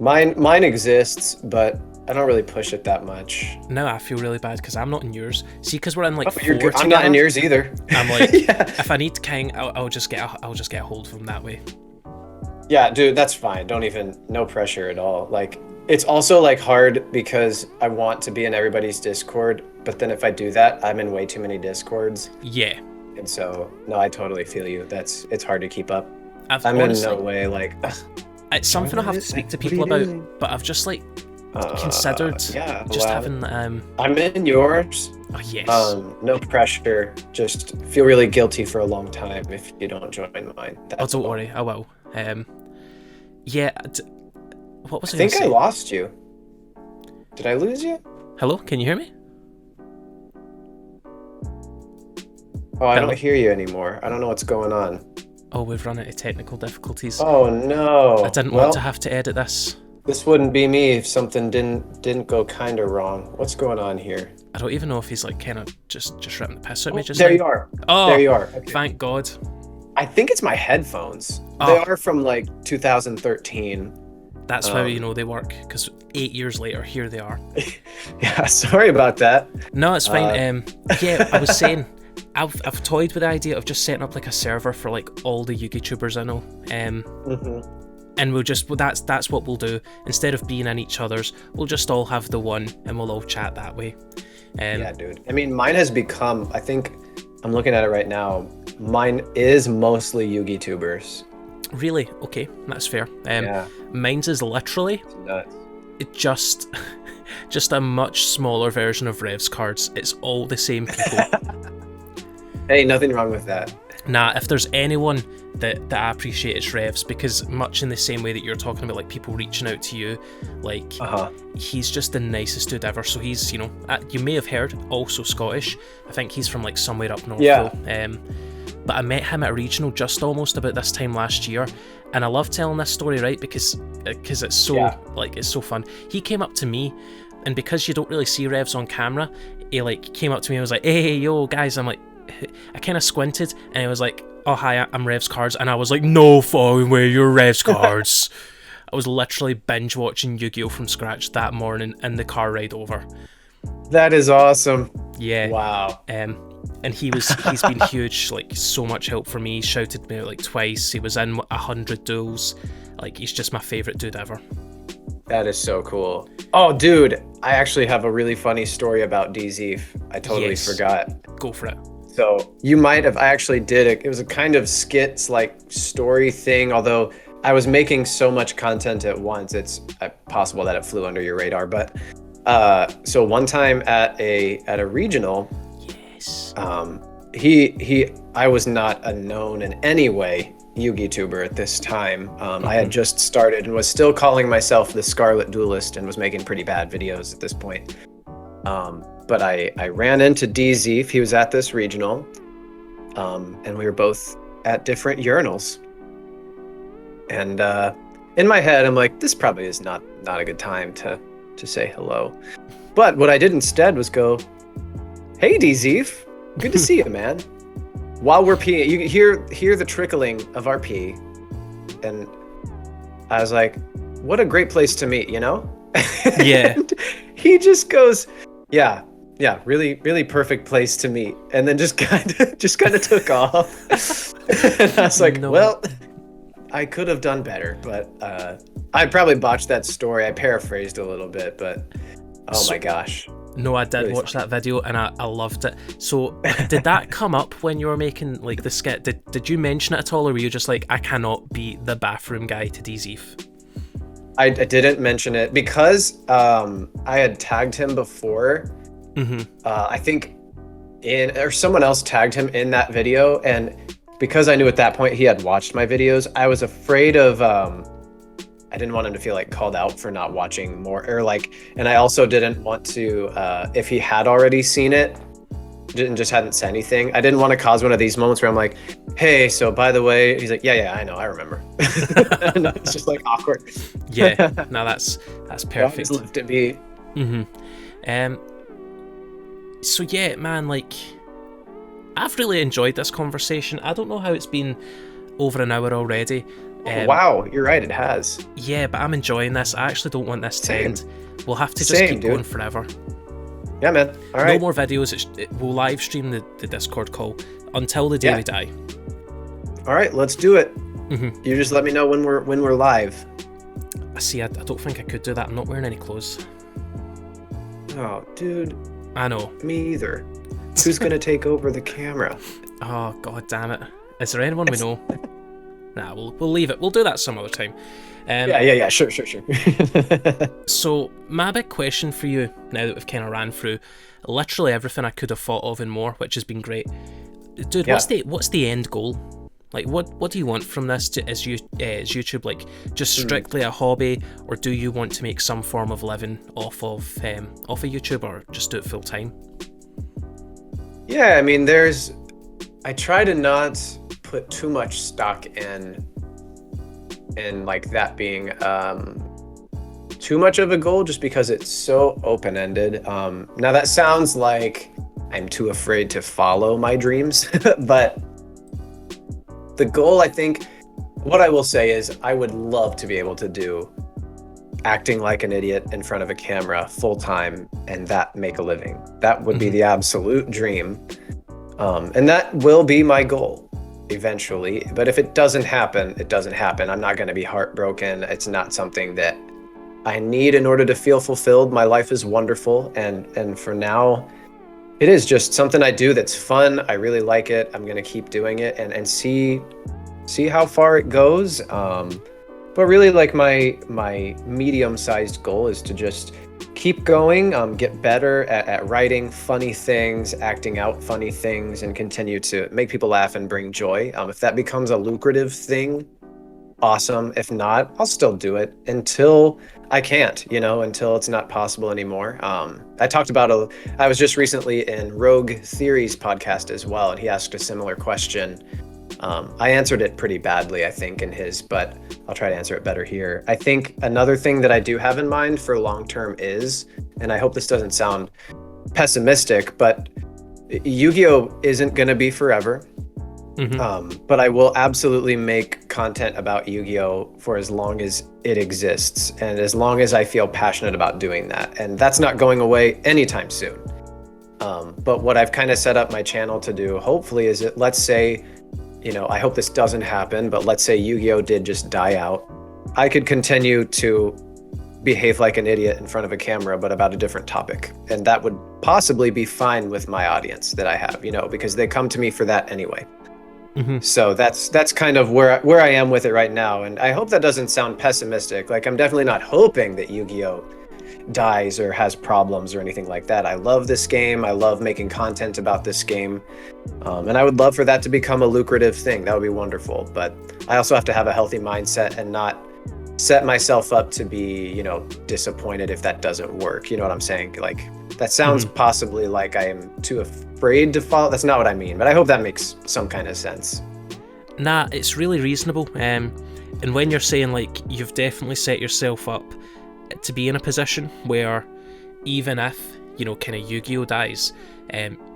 B: Mine exists, but I don't really push it that much.
A: Now I feel really bad because I'm not in yours. See, because we're in like 4
B: you're good.
A: together.
B: I'm not in yours either.
A: I'm like, if I need King, I'll just get a hold of him that way.
B: Yeah, dude, that's fine. No pressure at all. Like, it's also like hard because I want to be in everybody's Discord, but then if I do that, I'm in way too many Discords.
A: Yeah.
B: And so, no, I totally feel you. It's hard to keep up.
A: I'm
B: honestly, in no way like.
A: It's something I have to speak to people about, but I've just like considered having.
B: I'm in yours.
A: Oh yes.
B: No pressure. Just feel really guilty for a long time if you don't join mine.
A: Don't worry, I will. Yeah. What was I
B: think I lost you. Did I lose you?
A: Hello, can you hear me?
B: Oh, I don't hear you anymore. I don't know what's going on.
A: Oh, we've run into technical difficulties.
B: Oh no!
A: I didn't want to have to edit this.
B: This wouldn't be me if something didn't go kind of wrong. What's going on here?
A: I don't even know if he's like kind of just ripping the piss at me. Just
B: there
A: now.
B: You are.
A: Oh,
B: there you are. Okay.
A: Thank God.
B: I think it's my headphones.
A: Oh.
B: They are from like 2013.
A: That's how you know they work, because 8 years later, here they are.
B: Yeah, sorry about that.
A: No, it's fine. Yeah, I was saying, I've toyed with the idea of just setting up like a server for like all the yugtubers I know. And we'll just, that's what we'll do. Instead of being in each other's, we'll just all have the one and we'll all chat that way.
B: Yeah, dude. I mean, mine has become, I think, I'm looking at it right now, mine is mostly yugtubers.
A: Really? Okay, that's fair.
B: Yeah.
A: Mine's is literally just a much smaller version of Rev's cards. It's all the same people.
B: Hey, nothing wrong with that.
A: Nah, if there's anyone that I appreciate, it's Revs, because much in the same way that you're talking about like people reaching out to you, like he's just the nicest dude ever. So he's, you know, you may have heard, also Scottish. I think he's from like somewhere up north.
B: Yeah.
A: Though. But I met him at a regional just almost about this time last year, and I love telling this story, right? Because it's so like it's so fun. He came up to me, and because you don't really see Revs on camera, he like came up to me and was like, "Hey, yo, guys," I'm like. I kind of squinted and it was like, "Oh hi, I'm Rev's cards," and I was like, "No fucking way, you're Rev's cards." I was literally binge watching Yu-Gi-Oh from scratch that morning in the car ride over.
B: That is awesome.
A: Yeah.
B: Wow.
A: And he's been huge, like so much help for me. He shouted me out like twice. He was in 100 duels. Like he's just my favorite dude ever.
B: That is so cool. Oh, dude, I actually have a really funny story about Dzeef. I totally forgot.
A: Go for it.
B: So you might have, I actually did it. It was a kind of skits like story thing, although I was making so much content at once, it's possible that it flew under your radar. But so one time at a regional, I was not a known in any way yugtituber at this time. I had just started and was still calling myself the Scarlet Duelist and was making pretty bad videos at this point. But I ran into Dzeef. He was at this regional, and we were both at different urinals. And in my head, I'm like, this probably is not a good time to say hello. But what I did instead was go, "Hey, Dzeef, good to see you, man." While we're peeing, you hear the trickling of our pee, and I was like, "What a great place to meet," you know?
A: Yeah.
B: And he just goes, "Yeah, really, really perfect place to meet," and then just kind of took off. And I was like, well, I could have done better, but I probably botched that story. I paraphrased a little bit, but my gosh.
A: No, I did watch that video and I loved it. So did that come up when you were making like the skit? Did you mention it at all, or were you just like, I cannot be the bathroom guy to Dzeef?
B: I didn't mention it because I had tagged him before. I think someone else tagged him in that video, and because I knew at that point he had watched my videos, I was afraid of I didn't want him to feel like called out for not watching more, or like, and I also didn't want to if he had already seen it and just hadn't said anything, I didn't want to cause one of these moments where I'm like, "Hey, so by the way," he's like, yeah, I know, I remember. And it's just like awkward.
A: Yeah, no, that's perfect.
B: Left to be.
A: So yeah, man, like, I've really enjoyed this conversation. I don't know how it's been over an hour already.
B: Wow, you're right, it has.
A: Yeah, but I'm enjoying this. I actually don't want this to end. We'll have to just keep going forever.
B: Yeah, man. All right.
A: No more videos. We'll live stream the Discord call until the day we die.
B: All right, let's do it. You just let me know when we're live.
A: See, I don't think I could do that. I'm not wearing any clothes.
B: Oh, dude.
A: I know.
B: Me either. Who's gonna take over the camera?
A: Oh, god damn it. Is there anyone we know? Nah, we'll leave it. We'll do that some other time.
B: Yeah. Sure.
A: So, my big question for you, now that we've kind of ran through literally everything I could have thought of and more, which has been great. Dude, what's the end goal? Like, what do you want from this? Is YouTube like just strictly a hobby, or do you want to make some form of living off of YouTube, or just do it full time?
B: Yeah, I mean, I try to not put too much stock in like that being too much of a goal, just because it's so open-ended. Now that sounds like I'm too afraid to follow my dreams, but the goal, I think, what I will say is I would love to be able to do acting like an idiot in front of a camera full time and that make a living. That would be the absolute dream. And that will be my goal eventually. But if it doesn't happen, it doesn't happen. I'm not going to be heartbroken. It's not something that I need in order to feel fulfilled. My life is wonderful. And for now, it is just something I do that's fun. I really like it. I'm going to keep doing it and see how far it goes. But really, like, my medium-sized goal is to just keep going, get better at writing funny things, acting out funny things, and continue to make people laugh and bring joy. If that becomes a lucrative thing, awesome. If not, I'll still do it until I can't, until it's not possible anymore. I was just recently in Rogue Theory's podcast as well, and he asked a similar question. I answered it pretty badly, I think, in his, but I'll try to answer it better here. I think another thing that I do have in mind for long-term is, and I hope this doesn't sound pessimistic, but Yu-Gi-Oh! Isn't going to be forever. But I will absolutely make content about Yu-Gi-Oh! For as long as it exists, and as long as I feel passionate about doing that. And that's not going away anytime soon. But what I've kind of set up my channel to do, hopefully, is that, let's say, I hope this doesn't happen, but let's say Yu-Gi-Oh! Did just die out. I could continue to behave like an idiot in front of a camera, but about a different topic. And that would possibly be fine with my audience that I have, because they come to me for that anyway. So that's kind of where I am with it right now. And I hope that doesn't sound pessimistic. Like, I'm definitely not hoping that Yu-Gi-Oh! Dies or has problems or anything like that. I love this game. I love making content about this game. And I would love for that to become a lucrative thing. That would be wonderful. But I also have to have a healthy mindset and not set myself up to be, disappointed if that doesn't work. You know what I'm saying? Like, that sounds possibly like I am too afraid to follow. That's not what I mean, but I hope that makes some kind of sense.
A: Nah, it's really reasonable. And when you're saying, like, you've definitely set yourself up to be in a position where even if, kind of Yu-Gi-Oh! Dies,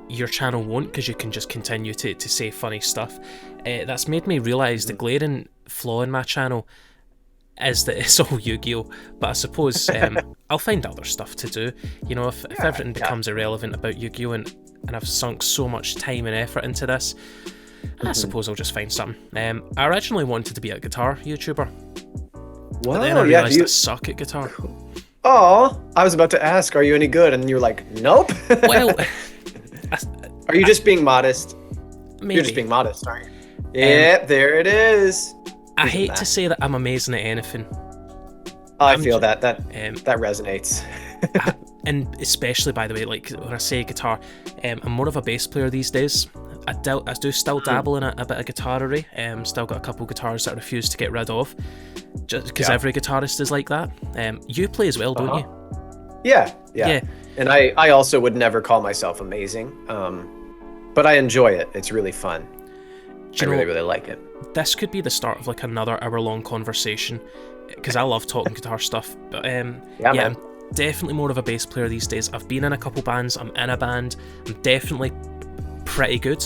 A: your channel won't, because you can just continue to say funny stuff. That's made me realise the glaring flaw in my channel is that it's all Yu-Gi-Oh! But I suppose I'll find other stuff to do. If everything becomes irrelevant about Yu-Gi-Oh! and I've sunk so much time and effort into this, I suppose I'll just find something. I originally wanted to be a guitar YouTuber. But then I realised I suck at guitar.
B: Oh, I was about to ask, are you any good? And you were like, nope.
A: Well,
B: are you just being modest?
A: Maybe.
B: You're just being modest, aren't you? Yeah, there it is.
A: I hate to say that I'm amazing at anything.
B: I feel that resonates.
A: And especially, by the way, like, when I say guitar, I'm more of a bass player these days. I do still dabble in a bit of guitarry. Still got a couple guitars that I refuse to get rid of, just because every guitarist is like that. You play as well, don't you?
B: Yeah. And I also would never call myself amazing, but I enjoy it. It's really fun. I really like it.
A: This could be the start of like another hour-long conversation, because I love talking guitar stuff. But man. I'm definitely more of a bass player these days. I've been in a couple bands. I'm in a band. I'm definitely pretty good.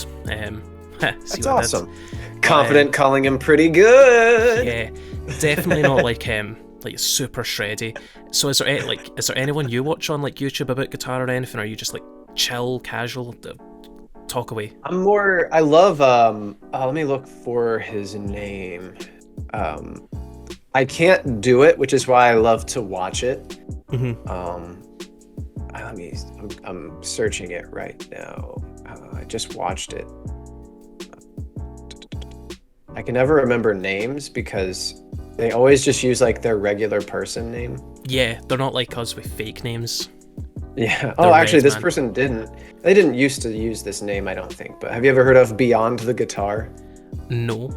B: That's awesome. Confident calling him pretty good.
A: Yeah, definitely not like super shreddy. So is there anyone you watch on like YouTube about guitar or anything? Or are you just like chill, casual? Talk away.
B: I love let me look for his name. I can't do it, which is why I love to watch it. I'm searching it right now. I just watched it. I can never remember names because they always just use like their regular person name.
A: Yeah, they're not like us with fake names.
B: Yeah. Oh, actually, this person didn't. They didn't used to use this name, I don't think. But have you ever heard of Beyond the Guitar?
A: No.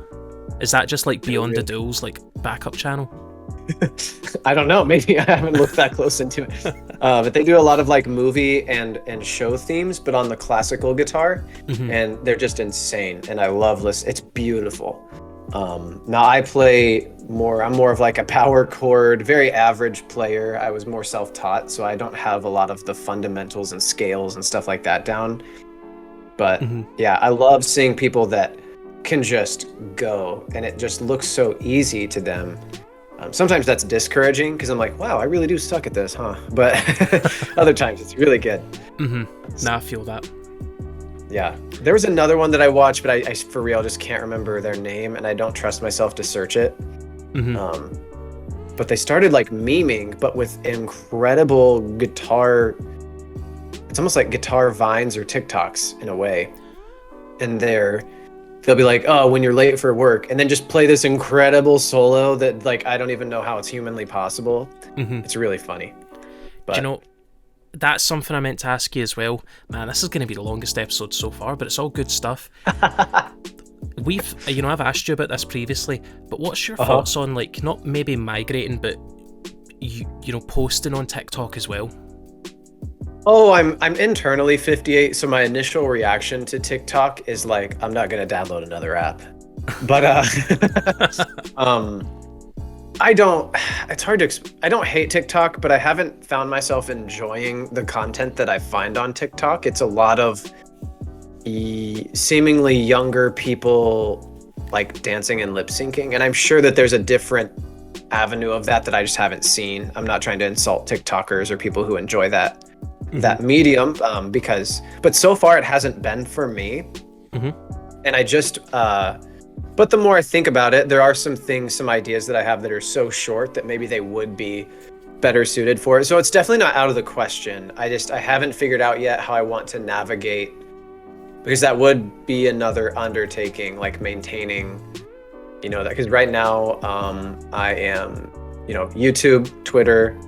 A: Is that just like Beyond the Duels, like backup channel?
B: I don't know. Maybe I haven't looked that close into it. But they do a lot of like movie and show themes, but on the classical guitar, and they're just insane. And I love listening. It's beautiful. Now I play more. I'm more of like a power chord, very average player. I was more self-taught, so I don't have a lot of the fundamentals and scales and stuff like that down. But yeah, I love seeing people that can just go, and it just looks so easy to them. Sometimes that's discouraging because I'm like, wow, I really do suck at this, huh? But other times it's really good.
A: Nah, I feel that.
B: Yeah. There was another one that I watched, but I for real just can't remember their name, and I don't trust myself to search it. But they started like memeing, but with incredible guitar. It's almost like guitar vines or TikToks in a way. And they'll be like, oh, when you're late for work, and then just play this incredible solo that like I don't even know how it's humanly possible. It's really funny. But
A: do you know, that's something I meant to ask you as well. Man, this is going to be the longest episode so far, but it's all good stuff. I've asked you about this previously, but what's your thoughts on, like, not maybe migrating, but you know, posting on TikTok as well?
B: Oh, I'm internally 58, so my initial reaction to TikTok is like, I'm not gonna download another app. But I don't hate TikTok, but I haven't found myself enjoying the content that I find on TikTok. It's a lot of seemingly younger people like dancing and lip syncing, and I'm sure that there's a different avenue of that I just haven't seen. I'm not trying to insult TikTokers or people who enjoy that medium, but so far it hasn't been for me. And I just but the more I think about it, there are some ideas that I have that are so short that maybe they would be better suited for it. So it's definitely not out of the question. I haven't figured out yet how I want to navigate, because that would be another undertaking, like maintaining, you know, that, because right now I am, you know, YouTube, Twitter,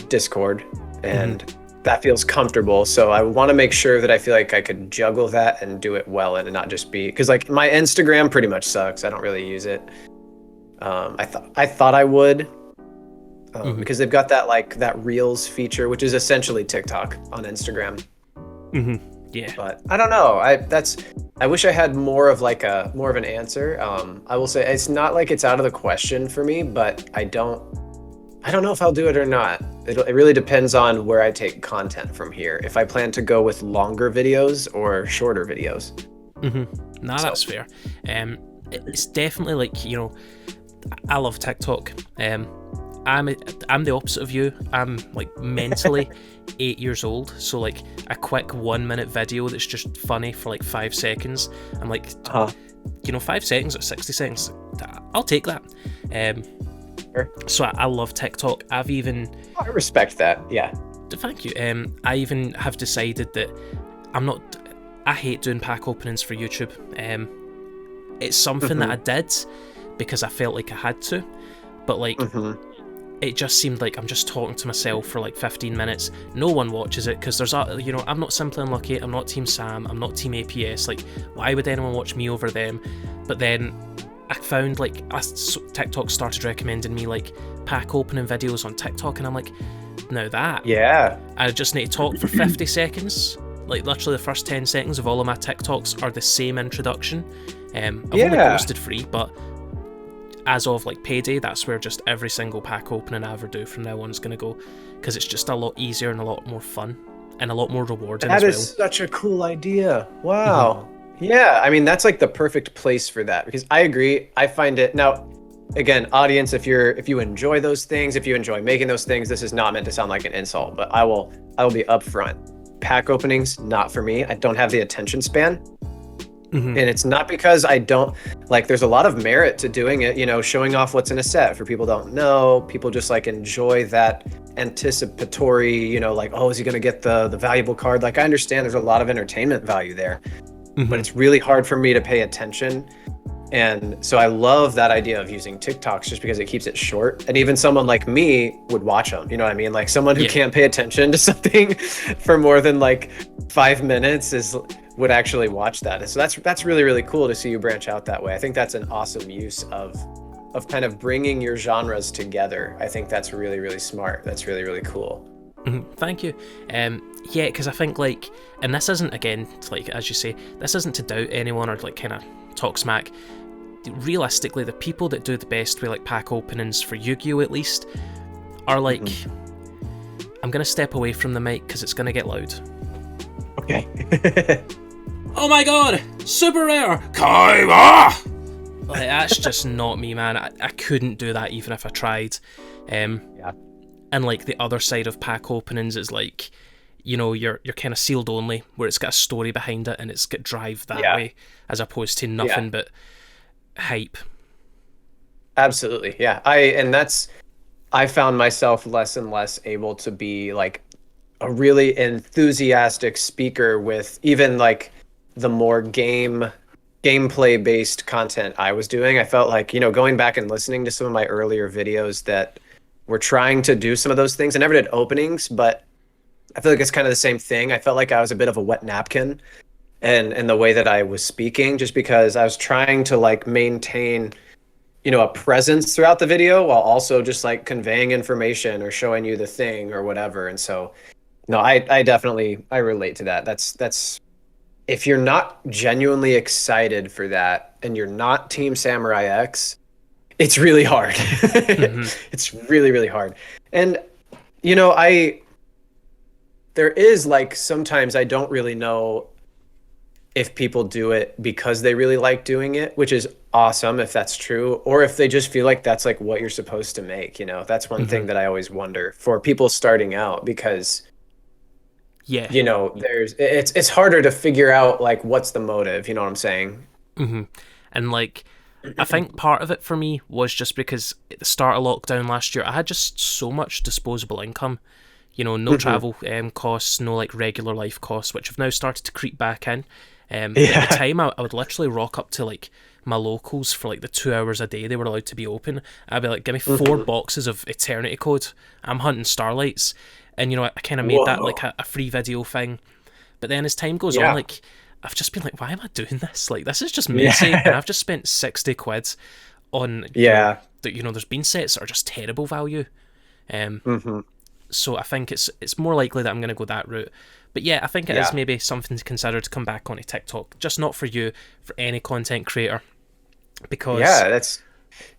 B: Discord, and that feels comfortable. So I want to make sure that I feel like I could juggle that and do it well, and not just be, because like my Instagram pretty much sucks. I don't really use it. I thought I would, because they've got that Reels feature, which is essentially TikTok on Instagram.
A: Yeah.
B: But I don't know. I wish I had more of an answer. I will say it's not like it's out of the question for me, but I don't know if I'll do it or not. It really depends on where I take content from here. If I plan to go with longer videos or shorter videos.
A: Nah, that's fair. It's definitely like, you know, I love TikTok. I'm the opposite of you. I'm like mentally 8 years old, so like a quick 1 minute video that's just funny for like 5 seconds. I'm like, you know, 5 seconds or 60 seconds, I'll take that. So I love TikTok. I
B: respect that. Yeah.
A: Thank you. I even have decided that I hate doing pack openings for YouTube. It's something that I did because I felt like I had to, but like it just seemed like I'm just talking to myself for like 15 minutes. No one watches it because you know, I'm not Simply Unlucky, I'm not Team Sam, I'm not Team APS. Like, why would anyone watch me over them? But then I found like TikTok started recommending me like pack opening videos on TikTok, and I'm like, now that I just need to talk for 50 seconds. Like literally the first 10 seconds of all of my TikToks are the same introduction. I've only posted free, but as of like payday, that's where just every single pack opening I ever do from now on is going to go, because it's just a lot easier and a lot more fun and a lot more rewarding as well.
B: That is such a cool idea. Wow. Yeah, I mean, that's like the perfect place for that, because I agree. I find it now, again, audience, if you enjoy those things, if you enjoy making those things, this is not meant to sound like an insult, but I will be upfront. Pack openings, not for me. I don't have the attention span. And it's not because I don't, like, there's a lot of merit to doing it, you know, showing off what's in a set. For people don't know, people just like enjoy that anticipatory, you know, like, oh, is he going to get the valuable card? Like, I understand there's a lot of entertainment value there, but it's really hard for me to pay attention. And so I love that idea of using TikToks just because it keeps it short. And even someone like me would watch them, you know what I mean? Like someone who can't pay attention to something for more than like 5 minutes would actually watch that. So that's really, really cool to see you branch out that way. I think that's an awesome use of kind of bringing your genres together. I think that's really, really smart. That's really, really cool.
A: Thank you. Yeah, because I think like, and this isn't, again, like as you say, this isn't to doubt anyone or like kind of talk smack. Realistically, the people that do the best with like pack openings for Yu-Gi-Oh at least are like, I'm gonna step away from the mic because it's gonna get loud.
B: Okay.
A: oh my god, super rare, Kaiba! Like, that's just not me, man. I couldn't do that even if I tried.
B: Yeah.
A: And like the other side of pack openings is like, you know, you're kind of sealed only, where it's got a story behind it and it's got drive that way, as opposed to nothing but hype.
B: Absolutely, yeah. I found myself less and less able to be like a really enthusiastic speaker with even like the more gameplay based content I was doing. I felt like, you know, going back and listening to some of my earlier videos that were trying to do some of those things. I never did openings, but I feel like it's kind of the same thing. I felt like I was a bit of a wet napkin and the way that I was speaking, just because I was trying to like maintain, you know, a presence throughout the video while also just like conveying information or showing you the thing or whatever. And so, no, I definitely, I relate to that. That's if you're not genuinely excited for that and you're not Team Samurai X, it's really hard. It's really, really hard. And, you know, there is like sometimes I don't really know if people do it because they really like doing it, which is awesome if that's true, or if they just feel like that's like what you're supposed to make, you know. That's one thing that I always wonder for people starting out, because you know, it's harder to figure out like what's the motive, you know what I'm saying?
A: And like, I think part of it for me was just because at the start of lockdown last year, I had just so much disposable income. You know, no travel costs, no like regular life costs, which have now started to creep back in. At the time, I would literally rock up to like my locals for like the 2 hours a day they were allowed to be open. I'd be like, give me 4 boxes of Eternity Code. I'm hunting Starlights. And, you know, I kind of made that like a free video thing. But then as time goes on, like, I've just been like, why am I doing this? Like, this is just messy. And I've just spent 60 quid on, you know, there's been sets that are just terrible value. So I think it's more likely that I'm going to go that route. But yeah, I think it is maybe something to consider to come back onto TikTok. Just not for you, for any content creator. Because
B: that's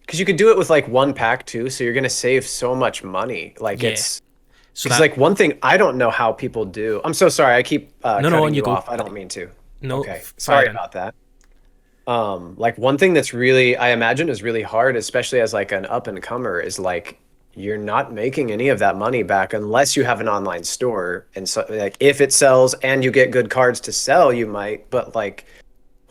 B: because you could do it with like one pack too, so you're going to save so much money. Like it's because like one thing I don't know how people do. I'm so sorry. I keep cutting you off. I don't mean to.
A: No,
B: okay. Sorry about that. Like one thing that's really, I imagine is really hard, especially as like an up and comer, is like you're not making any of that money back unless you have an online store. And so like if it sells and you get good cards to sell, you might, but like,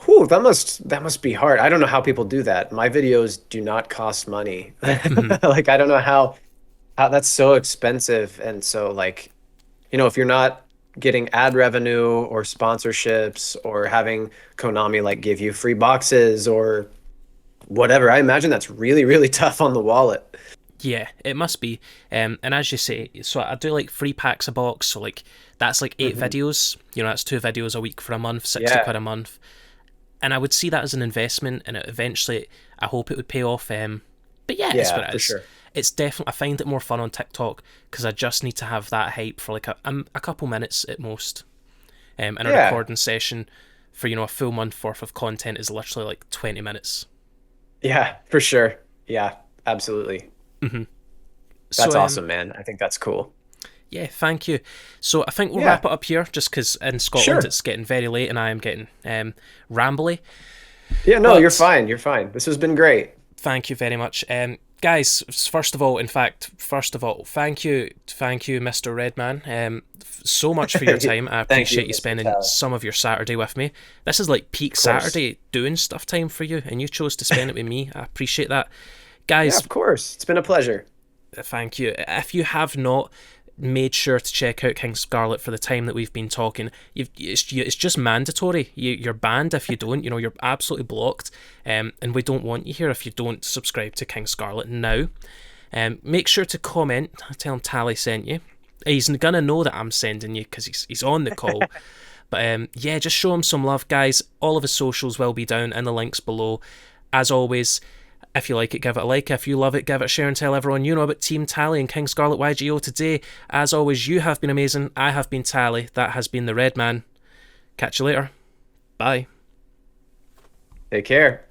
B: whew, that must be hard. I don't know how people do that. My videos do not cost money. Like, I don't know how that's so expensive. And so like, you know, if you're not getting ad revenue or sponsorships or having Konami like give you free boxes or whatever, I imagine that's really, really tough on the wallet.
A: Yeah, it must be. And as you say, so I do like 3 packs a box. So like that's like 8 videos. You know, that's 2 videos a week for a month, 60 quid a month. And I would see that as an investment, and eventually I hope it would pay off. But yeah, it's what it is. Sure. It's definitely, I find it more fun on TikTok because I just need to have that hype for like a couple minutes at most. And a recording session for, you know, a full month worth of content is literally like 20 minutes.
B: Yeah, for sure. Yeah, absolutely. That's awesome, man. I think that's cool.
A: Yeah, thank you. So I think we'll wrap it up here, just because in Scotland it's getting very late and I am getting rambly. Yeah, no, you're fine. You're fine. This has been great. Thank you very much. Guys, first of all, thank you, Mr. Redman, so much for your time. I appreciate you spending some of your Saturday with me. This is like peak Saturday doing stuff time for you, and you chose to spend it with me. I appreciate that. Guys, of course. It's been a pleasure. Thank you. If you have not made sure to check out King Scarlet for the time that we've been talking, it's just mandatory. You're banned if you don't. You know, you're absolutely blocked. And we don't want you here if you don't subscribe to King Scarlet now. Make sure to comment. Tell him Tally sent you. He's going to know that I'm sending you because he's on the call. But yeah, just show him some love, guys. All of his socials will be down in the links below. As always, if you like it, give it a like. If you love it, give it a share and tell everyone you know about Team Tally and King Scarlet YGO today. As always, you have been amazing. I have been Tally. That has been the Red Man. Catch you later. Bye. Take care.